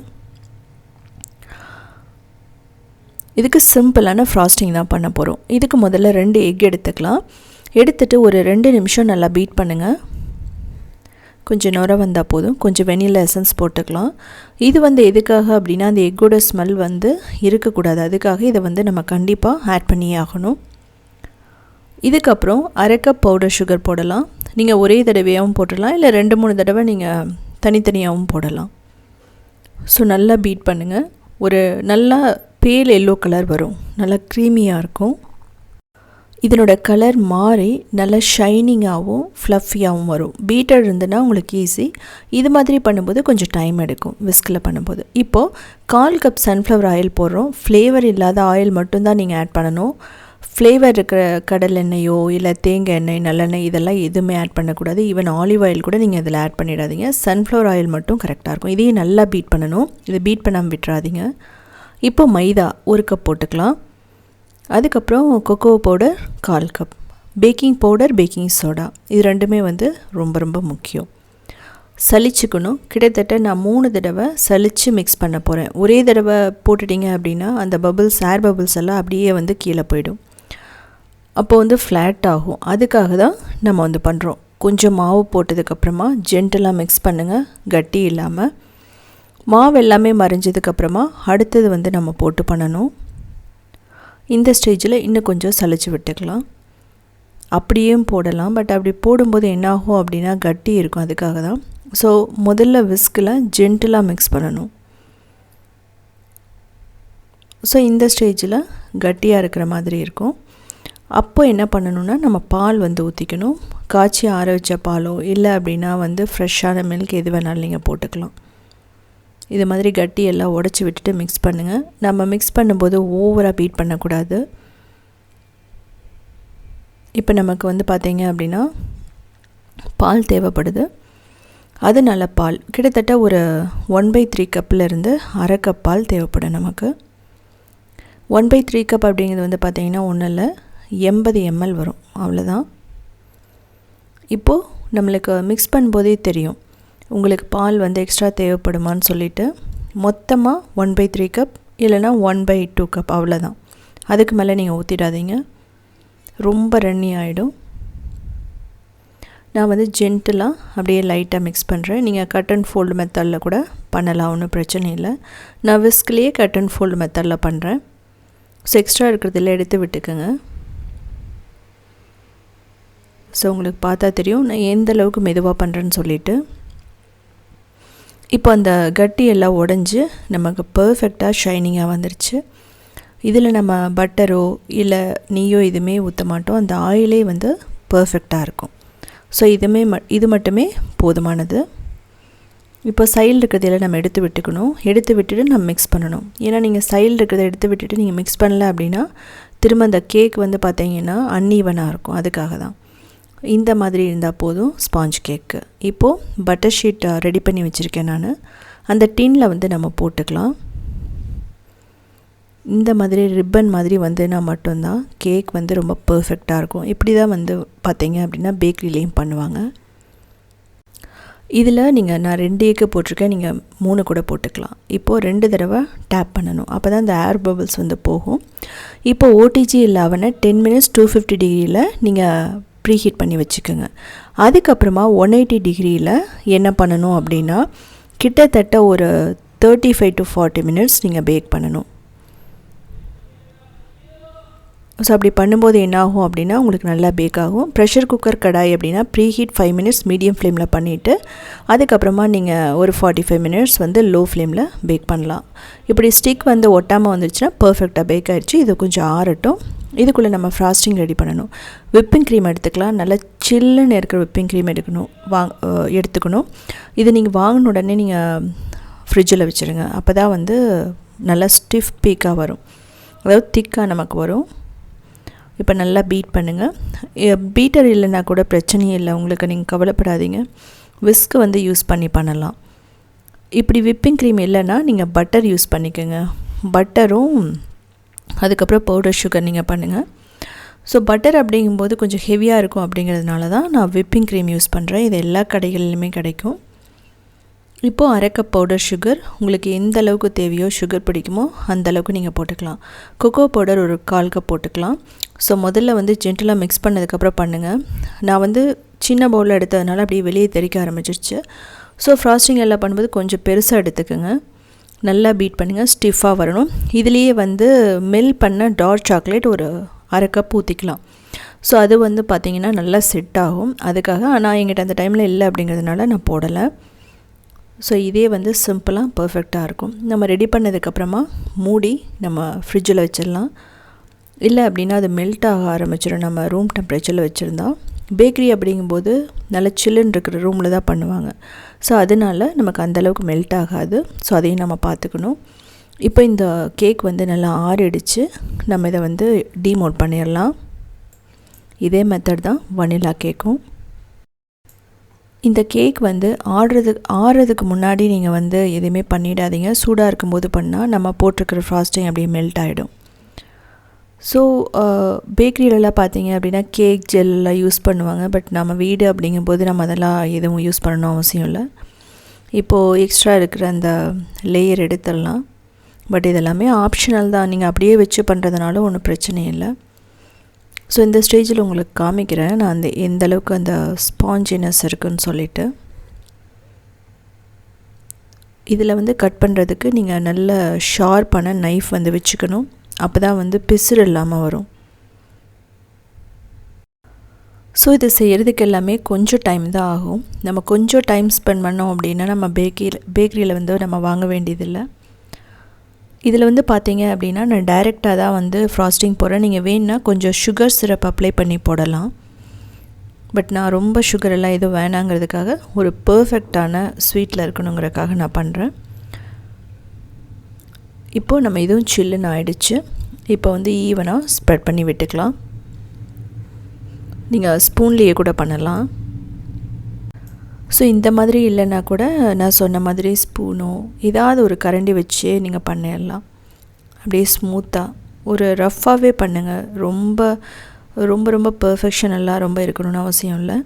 இதுக்கு சிம்பிளான ஃப்ராஸ்டிங் தான் பண்ண போகிறோம். இதுக்கு முதல்ல 2 எக் எடுத்துக்கலாம். எடுத்துகிட்டு ஒரு 2 நிமிஷம் நல்லா பீட் பண்ணுங்கள். கொஞ்சம் நுர வந்தால் போதும். கொஞ்சம் வெனிலா எசன்ஸ் போட்டுக்கலாம். இது வந்து எதுக்காக அப்படின்னா அந்த எக்கோட ஸ்மெல் வந்து இருக்கக்கூடாது. அதுக்காக இதை வந்து நம்ம கண்டிப்பாக ஆட் பண்ணியே ஆகணும். இதுக்கப்புறம் 1/2 கப் பவுடர் சுகர் போடலாம். நீங்கள் ஒரே தடவையாகவும் போட்டுடலாம், இல்லை 2-3 தடவை நீங்கள் தனித்தனியாகவும் போடலாம். ஸோ நல்லா பீட் பண்ணுங்கள். ஒரு நல்லா பேல் எல்லோ கலர் வரும், நல்லா க்ரீமியாக இருக்கும். இதனோட கலர் மாறி நல்லா ஷைனிங்காகவும் ஃப்ளஃபியாகவும் வரும். பீட்டர் இருந்துன்னா உங்களுக்கு ஈஸி. இது மாதிரி பண்ணும்போது கொஞ்சம் டைம் எடுக்கும் விஸ்கில் பண்ணும்போது. இப்போது 1/4 கப் சன்ஃப்ளவர் ஆயில் போடுறோம். ஃப்ளேவர் இல்லாத ஆயில் மட்டும்தான் நீங்கள் ஆட் பண்ணணும். ஃப்ளேவர் இருக்கிற கடல் எண்ணெயோ இல்லை தேங்காய் எண்ணெய், நல்லெண்ணெய் இதெல்லாம் எதுவுமே ஆட் பண்ணக்கூடாது. ஈவன் ஆலிவ் ஆயில் கூட நீங்கள் இதில் ஆட் பண்ணிடாதீங்க. சன்ஃப்ளவர் ஆயில் மட்டும் கரெக்டாக இருக்கும். இதையும் நல்லா பீட் பண்ணணும். இதை பீட் பண்ணாமல் விட்டுறாதீங்க. இப்போ மைதா 1 கப் போட்டுக்கலாம். அதுக்கப்புறம் cocoa powder 1/4 cup, baking powder, baking soda, இது ரெண்டுமே வந்து ரொம்ப ரொம்ப முக்கியம். சலிச்சுக்கணும். கிட்டத்தட்ட நான் 3 தடவை சலித்து மிக்ஸ் பண்ண போகிறேன். ஒரே தடவை போட்டுட்டிங்க அப்படின்னா அந்த பபிள்ஸ், ஏர் பபிள்ஸ் எல்லாம் அப்படியே வந்து கீழே போயிடும். அப்போ வந்து ஃப்ளாட் ஆகும். அதுக்காக தான் நம்ம வந்து பண்ணுறோம். கொஞ்சம் மாவு போட்டதுக்கப்புறமா ஜென்டலாக மிக்ஸ் பண்ணுங்கள், கட்டி இல்லாமல். மாவு எல்லாமே மறைஞ்சதுக்கப்புறமா அடுத்தது வந்து நம்ம போட்டு பண்ணணும். இந்த ஸ்டேஜில் இன்னும் கொஞ்சம் சலிச்சு விட்டுக்கலாம். அப்படியும் போடலாம், பட் அப்படி போடும்போது என்னாகும் அப்படின்னா கட்டி இருக்கும். அதுக்காக தான். ஸோ முதல்ல விஸ்கில் ஜென்டிலாக மிக்ஸ் பண்ணணும். ஸோ இந்த ஸ்டேஜில் கட்டியாக இருக்கிற மாதிரி இருக்கும். அப்போ என்ன பண்ணணுன்னா நம்ம பால் வந்து ஊற்றிக்கணும். காய்ச்சி ஆற வச்ச பாலோ இல்லை அப்படின்னா வந்து ஃப்ரெஷ்ஷான மில்க் எது வேணாலும் நீங்கள் போட்டுக்கலாம். இது மாதிரி கட்டி எல்லாம் உடச்சி விட்டுட்டு மிக்ஸ் பண்ணுங்கள். நம்ம மிக்ஸ் பண்ணும்போது ஓவராக பீட் பண்ணக்கூடாது. இப்போ நமக்கு வந்து பார்த்திங்க அப்படின்னா பால் தேவைப்படுது. அதனால பால் கிட்டத்தட்ட ஒரு 1/3 கப்பிலேருந்து 1/2 கப் பால் தேவைப்படும் நமக்கு. 1/3 கப் அப்படிங்கிறது வந்து பார்த்திங்கன்னா ஒன்றும் இல்லை, 80 ml வரும், அவ்வளோதான். இப்போது நம்மளுக்கு மிக்ஸ் பண்ணும்போதே தெரியும் உங்களுக்கு பால் வந்து எக்ஸ்ட்ரா தேவைப்படுமான்னு சொல்லிவிட்டு. மொத்தமாக 1/3 கப் இல்லைனா 1/2 கப் அவ்வளோதான். அதுக்கு மேலே நீங்கள் ஊற்றிடாதீங்க, ரொம்ப ரன்னி ஆகிடும். நான் வந்து ஜென்டிலாக அப்படியே லைட்டாக மிக்ஸ் பண்ணுறேன். நீங்கள் கட் அண்ட் ஃபோல்டு மெத்தடில் கூட பண்ணலாம், ஒன்றும் பிரச்சனை இல்லை. நான் விஸ்க்லேயே கட் அண்ட் ஃபோல்டு மெத்தடில் பண்ணுறேன். ஸோ எக்ஸ்ட்ரா இருக்கிறதில் எடுத்து விட்டுக்கோங்க. ஸோ உங்களுக்கு பார்த்தா தெரியும் நான் எந்த அளவுக்கு மெதுவாக பண்ணுறேன்னு சொல்லிவிட்டு. இப்போ அந்த கட்டி எல்லாம் உடஞ்சி நமக்கு பர்ஃபெக்டாக ஷைனிங்காக வந்துருச்சு. இதில் நம்ம பட்டரோ இல்லை நெய்யோ எதுவுமே ஊற்ற மாட்டோம். அந்த ஆயிலே வந்து பர்ஃபெக்டாக இருக்கும். ஸோ இது மட்டுமே போதுமானது. இப்போ சைடில் இருக்கிறதையெல்லாம் நம்ம எடுத்து விட்டுக்கணும். எடுத்து விட்டுட்டு நம்ம மிக்ஸ் பண்ணணும். ஏன்னா நீங்கள் சைடில் இருக்கிறத எடுத்து விட்டுட்டு நீங்கள் மிக்ஸ் பண்ணல அப்படின்னா திரும்ப அந்த கேக் வந்து பார்த்திங்கன்னா அன்ஈவனாக இருக்கும். அதுக்காக தான். இந்த மாதிரி இருந்தால் போதும் ஸ்பாஞ்ச் கேக்கு. இப்போது பட்டர் ஷீட் ரெடி பண்ணி வச்சுருக்கேன் நான். அந்த டின்னில் வந்து நம்ம போட்டுக்கலாம். இந்த மாதிரி ரிப்பன் மாதிரி வந்துன்னா மட்டும்தான் கேக் வந்து ரொம்ப பர்ஃபெக்டாக இருக்கும். இப்படி தான் வந்து பார்த்திங்க அப்படின்னா பேக்கரிலேயும் பண்ணுவாங்க. இதில் நான் 2 எக்கு போட்டிருக்கேன், நீங்கள் 3 கூட போட்டுக்கலாம். இப்போது 2 தடவை டேப் பண்ணணும், அப்போ தான் இந்த ஏர் பபிள்ஸ் வந்து போகும். இப்போ ஓடிஜி இல்லாமல் 10 minutes 250 டிகிரியில் நீங்கள் ப்ரீஹீட் பண்ணி வச்சுக்கோங்க. அதுக்கப்புறமா 180 டிகிரியில் என்ன பண்ணணும் அப்படின்னா கிட்டத்தட்ட ஒரு 35 to 40 minutes நீங்கள் பேக் பண்ணணும். ஸோ அப்படி பண்ணும்போது என்ன ஆகும் அப்படின்னா உங்களுக்கு நல்லா பேக் ஆகும். ப்ரெஷர் குக்கர் கடாய் அப்படின்னா ப்ரீ ஹீட் 5 மினிட்ஸ் மீடியம் ஃப்ளேமில் பண்ணிவிட்டு அதுக்கப்புறமா நீங்கள் ஒரு 45 மினிட்ஸ் வந்து லோ ஃப்ளேமில் பேக் பண்ணலாம். இப்படி ஸ்டிக் வந்து ஒட்டாமல் வந்துருச்சுன்னா பர்ஃபெக்டாக பேக் ஆகிடுச்சு. இது கொஞ்சம் ஆறட்டும். இதுக்குள்ளே நம்ம ஃப்ராஸ்டிங் ரெடி பண்ணணும். விப்பிங் க்ரீம் எடுத்துக்கலாம். நல்லா சில்லுன்னு இருக்கிற விப்பிங் க்ரீம் எடுத்துக்கணும். இது நீங்கள் வாங்கின உடனே நீங்கள் ஃப்ரிட்ஜில் வச்சுருங்க. அப்போ தான் வந்து நல்லா ஸ்டிஃப் பீக்காக வரும், அதாவது திக்காக நமக்கு வரும். இப்போ நல்லா பீட் பண்ணுங்கள். பீட்டர் இல்லைன்னா கூட பிரச்சனையே இல்லை உங்களுக்கு, நீங்கள் கவலைப்படாதீங்க. விஸ்க்கு வந்து யூஸ் பண்ணலாம். இப்படி விப்பிங் க்ரீம் இல்லைன்னா நீங்கள் பட்டர் யூஸ் பண்ணிக்கோங்க. பட்டரும் அதுக்கப்புறம் பவுடர் சுகர் நீங்கள் பண்ணுங்கள். ஸோ பட்டர் அப்படிங்கும்போது கொஞ்சம் ஹெவியாக இருக்கும், அப்படிங்கிறதுனால தான் நான் விப்பிங் க்ரீம் யூஸ் பண்ணுறேன். இது எல்லா கடைகளிலுமே கிடைக்கும். இப்போது 1/2 கப் பவுடர் சுகர், உங்களுக்கு எந்த அளவுக்கு தேவையோ சுகர் பிடிக்குமோ அந்த அளவுக்கு நீங்கள் போட்டுக்கலாம். கொக்கோ பவுடர் ஒரு 1/4 கப் போட்டுக்கலாம். ஸோ முதல்ல வந்து ஜென்டலாக மிக்ஸ் பண்ணதுக்கப்புறம் பண்ணுங்கள். நான் வந்து சின்ன பவுலில் எடுத்ததுனால அப்படியே வெளியே தெறிக்க ஆரம்பிச்சிருச்சு. ஸோ ஃப்ராஸ்டிங் எல்லாம் பண்ணும்போது கொஞ்சம் பெருசாக எடுத்துக்கோங்க. நல்லா பீட் பண்ணுங்கள், ஸ்டிஃபாக வரணும். இதுலேயே வந்து மெல்ட் பண்ண டார்க் சாக்லேட் ஒரு 1/2 கப் ஊற்றிக்கலாம். ஸோ அது வந்து பார்த்திங்கன்னா நல்லா செட் ஆகும். அதுக்காக ஆனால் எங்கிட்ட அந்த டைமில் இல்லை அப்படிங்கிறதுனால நான் போடலை. ஸோ இதே வந்து சிம்பிளாக பர்ஃபெக்டாக இருக்கும். நம்ம ரெடி பண்ணதுக்கப்புறமா மூடி நம்ம ஃப்ரிட்ஜில் வச்சிடலாம். இல்லை அப்படின்னா அது மெல்ட் ஆக ஆரம்பிச்சிடும் நம்ம ரூம் டெம்பரேச்சரில் வச்சுருந்தா. பேக்கரி அப்படிங்கும்போது நல்லா சில்லுன்னு இருக்கிற ரூமில் தான் பண்ணுவாங்க. ஸோ அதனால் நமக்கு அந்தளவுக்கு மெல்ட் ஆகாது. ஸோ அதையும் நம்ம பார்த்துக்கணும். இப்போ இந்த கேக் வந்து நல்லா ஆறிடுச்சு. நம்ம இதை வந்து டீமோல்ட் பண்ணிடலாம். இதே மெத்தட் தான் வனிலா கேக்கும். இந்த கேக் வந்து ஆறுறதுக்கு முன்னாடி நீங்கள் வந்து எதுவுமே பண்ணிடாதீங்க. சூடாக இருக்கும்போது பண்ணால் நம்ம போட்டிருக்கிற ஃப்ராஸ்டிங் அப்படியே மெல்ட் ஆகிடும். ஸோ பேக்கரியிலலாம் பார்த்தீங்க அப்படின்னா கேக் ஜெல்லாம் யூஸ் பண்ணுவாங்க. பட் நம்ம வீடு அப்படிங்கும்போது நம்ம அதெல்லாம் எதுவும் யூஸ் பண்ணணும் அவசியம் இல்லை. இப்போது எக்ஸ்ட்ரா இருக்கிற அந்த லேயர் எடுத்துடலாம். பட் இதெல்லாமே ஆப்ஷனல் தான். நீங்கள் அப்படியே வச்சு பண்ணுறதுனால ஒன்றும் பிரச்சனை இல்லை. ஸோ இந்த ஸ்டேஜில் உங்களுக்கு காமிக்கிறேன் நான் எந்த அளவுக்கு அந்த ஸ்பாஞ்சினஸ் இருக்குதுன்னு சொல்லிவிட்டு. இதில் வந்து கட் பண்ணுறதுக்கு நீங்கள் நல்ல ஷார்ப்பான நைஃப் வந்து வச்சுக்கணும். அப்போ தான் வந்து பிசுறு இல்லாமல் வரும். ஸோ இது செய்கிறதுக்கு எல்லாமே கொஞ்சம் டைம் தான் ஆகும். நம்ம கொஞ்சம் டைம் ஸ்பெண்ட் பண்ணோம் அப்படின்னா நம்ம பேக்கரியில் வந்து நம்ம வாங்க வேண்டியதில்லை. இதில் வந்து பார்த்தீங்க அப்படின்னா நான் டைரெக்டாக தான் வந்து ஃப்ராஸ்டிங் போடுறேன். நீங்கள் வேணுன்னா கொஞ்சம் சுகர் சிரப் அப்ளை பண்ணி போடலாம். பட் நான் ரொம்ப சுகரெல்லாம் எதுவும் வேணாங்கிறதுக்காக ஒரு பர்ஃபெக்டான ஸ்வீட்டில் இருக்கணுங்கிறதுக்காக நான் பண்ணுறேன். இப்போது நம்ம இதுவும் சில்லுன்னு ஆகிடுச்சு. இப்போ வந்து ஈவனாக ஸ்ப்ரெட் பண்ணி விட்டுக்கலாம். நீங்கள் ஸ்பூன்லேயே கூட பண்ணலாம். ஸோ இந்த மாதிரி இல்லைன்னா கூட நான் சொன்ன மாதிரி ஸ்பூனோ ஏதாவது ஒரு கரண்டி வச்சு நீங்கள் பண்ணிடலாம். அப்படியே ஸ்மூத்தாக ஒரு ரஃப்பாகவே பண்ணுங்கள். ரொம்ப ரொம்ப ரொம்ப பர்ஃபெக்ஷனெல்லாம் ரொம்ப இருக்கணும்னு அவசியம் இல்லை.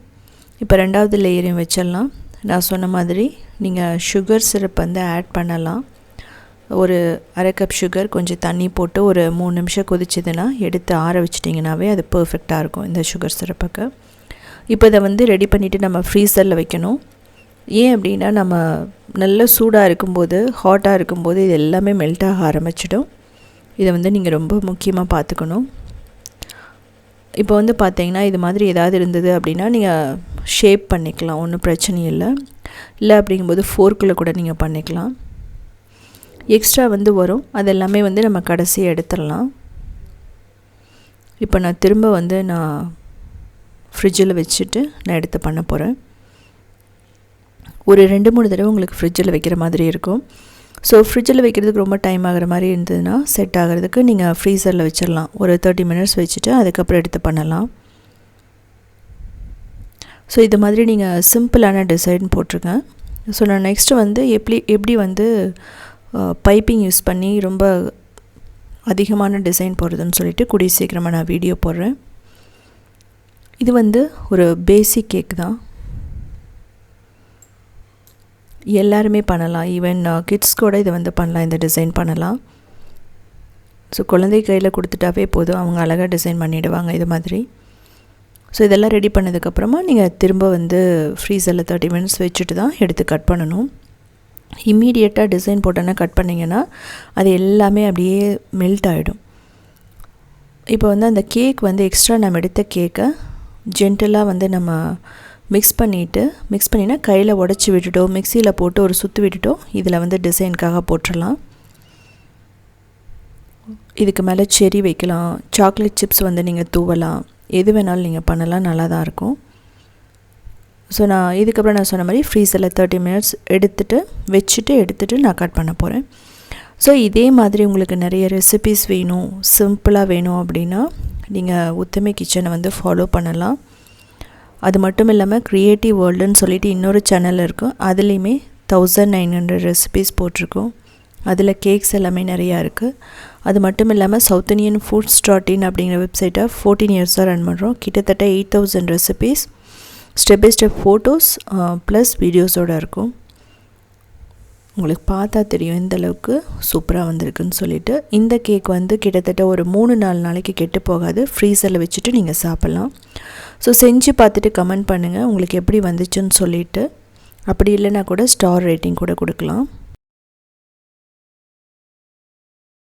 இப்போ 2வது லேயரையும் வச்சிடலாம். நான் சொன்ன மாதிரி நீங்கள் சுகர் சிரப் வந்து ஆட் பண்ணலாம். ஒரு 1/2 கப் சுகர், கொஞ்சம் தண்ணி போட்டு ஒரு 3 நிமிஷம் கொதிச்சதுன்னா எடுத்து ஆற வச்சிட்டிங்கனாவே அது பர்ஃபெக்டாக இருக்கும் இந்த சுகர் சிரப்புக்கு. இப்போ இதை வந்து ரெடி பண்ணிவிட்டு நம்ம ஃப்ரீசரில் வைக்கணும். ஏன் அப்படின்னா நம்ம நல்ல சூடாக இருக்கும்போது ஹாட்டாக இருக்கும்போது இது எல்லாமே மெல்ட் ஆக ஆரம்பிச்சிடும். இதை வந்து நீங்கள் ரொம்ப முக்கியமாக பார்த்துக்கணும். இப்போ வந்து பார்த்தீங்கன்னா இது மாதிரி ஏதாவது இருந்தது அப்படின்னா நீங்கள் ஷேப் பண்ணிக்கலாம், ஒன்றும் பிரச்சனை இல்லை. இல்லை அப்படிங்கும்போது ஃபோர்க்கில் கூட நீங்கள் பண்ணிக்கலாம். எக்ஸ்ட்ரா வந்து வரும், அதெல்லாமே வந்து நம்ம கடைசியாக எடுத்துடலாம். இப்போ நான் திரும்ப வந்து நான் ஃப்ரிட்ஜில் வச்சுட்டு நான் எடுத்து பண்ண போகிறேன். ஒரு 2-3 தடவை உங்களுக்கு ஃப்ரிட்ஜில் வைக்கிற மாதிரி இருக்கும். ஸோ ஃப்ரிட்ஜில் வைக்கிறதுக்கு ரொம்ப டைம் ஆகிற மாதிரி இருந்ததுன்னா செட் ஆகிறதுக்கு நீங்கள் ஃப்ரீசரில் வச்சிடலாம். ஒரு 30 மினிட்ஸ் வச்சுட்டு அதுக்கப்புறம் எடுத்து பண்ணலாம். ஸோ இது மாதிரி நீங்கள் சிம்பிளான டிசைன் போட்டிருக்கேன். ஸோ நான் நெக்ஸ்ட்டு வந்து எப்படி வந்து பைப்பிங் யூஸ் பண்ணி ரொம்ப அதிகமான டிசைன் போடுறதுன்னு சொல்லிட்டு கூடிய சீக்கிரமாக நான் வீடியோ போடுறேன். இது வந்து ஒரு பேசிக் கேக் தான், எல்லாருமே பண்ணலாம். ஈவன் கிட்ஸ் கூட இதை வந்து பண்ணலாம், இந்த டிசைன் பண்ணலாம். ஸோ குழந்தை கையில் கொடுத்துட்டாவே போதும், அவங்க அழகாக டிசைன் பண்ணிவிடுவாங்க இது மாதிரி. ஸோ இதெல்லாம் ரெடி பண்ணதுக்கப்புறமா நீங்கள் திரும்ப வந்து ஃப்ரீசரில் 30 மினிட்ஸ் வச்சுட்டு தான் எடுத்து கட் பண்ணணும். இம்மீடியட்டாக டிசைன் போட்டோன்னா கட் பண்ணிங்கன்னா அது எல்லாமே அப்படியே மெல்ட் ஆகிடும். இப்போ வந்து அந்த கேக் வந்து எக்ஸ்ட்ரா நம்ம எடுத்த கேக்கை ஜென்டலாக வந்து நம்ம மிக்ஸ் பண்ணினா கையில் உடச்சி விட்டுட்டோ மிக்சியில் போட்டு ஒரு சுற்று விட்டுட்டோ இதில் வந்து டிசைனுக்காக போட்டுடலாம். இதுக்கு மேலே செரி வைக்கலாம், சாக்லேட் சிப்ஸ் வந்து நீங்கள் தூவலாம், எது வேணாலும் நீங்கள் பண்ணலாம், நல்லா தான் இருக்கும். ஸோ நான் இதுக்கப்புறம் நான் சொன்ன மாதிரி ஃப்ரீசரில் 30 மினிட்ஸ் எடுத்துகிட்டு நான் கட் பண்ண போகிறேன். ஸோ இதே மாதிரி உங்களுக்கு நிறைய ரெசிபீஸ் வேணும், சிம்பிளாக வேணும் அப்படின்னா நீங்கள் உத்தமி கிச்சனை வந்து ஃபாலோ பண்ணலாம். அது மட்டும் இல்லாமல் க்ரியேட்டிவ் வேர்ல்டுன்னு சொல்லிட்டு இன்னொரு சேனல் இருக்கும், அதுலேயுமே 1900 ரெசிபீஸ் போட்டிருக்கோம். அதில் கேக்ஸ் எல்லாமே நிறையா இருக்குது. அது மட்டும் இல்லாமல் சவுத் இண்டியன் foods.in அப்படிங்கிற வெப்சைட்டை 14 இயர்ஸாக ரன் பண்ணுறோம். கிட்டத்தட்ட 8000 recipes step by step photos plus வீடியோஸோடு இருக்கும். உங்களுக்கு பார்த்தா தெரியும் எந்த அளவுக்கு சூப்பராக வந்திருக்குன்னு சொல்லிட்டு. இந்த கேக் வந்து கிட்டத்தட்ட ஒரு 3-4 நாளைக்கு கெட்டு போகாது, ஃப்ரீசரில் வச்சுட்டு நீங்கள் சாப்பிட்லாம். ஸோ செஞ்சு பார்த்துட்டு கமெண்ட் பண்ணுங்கள் உங்களுக்கு எப்படி வந்துச்சுன்னு சொல்லிவிட்டு. அப்படி இல்லைனா கூட ஸ்டார் ரேட்டிங் கூட கொடுக்கலாம்.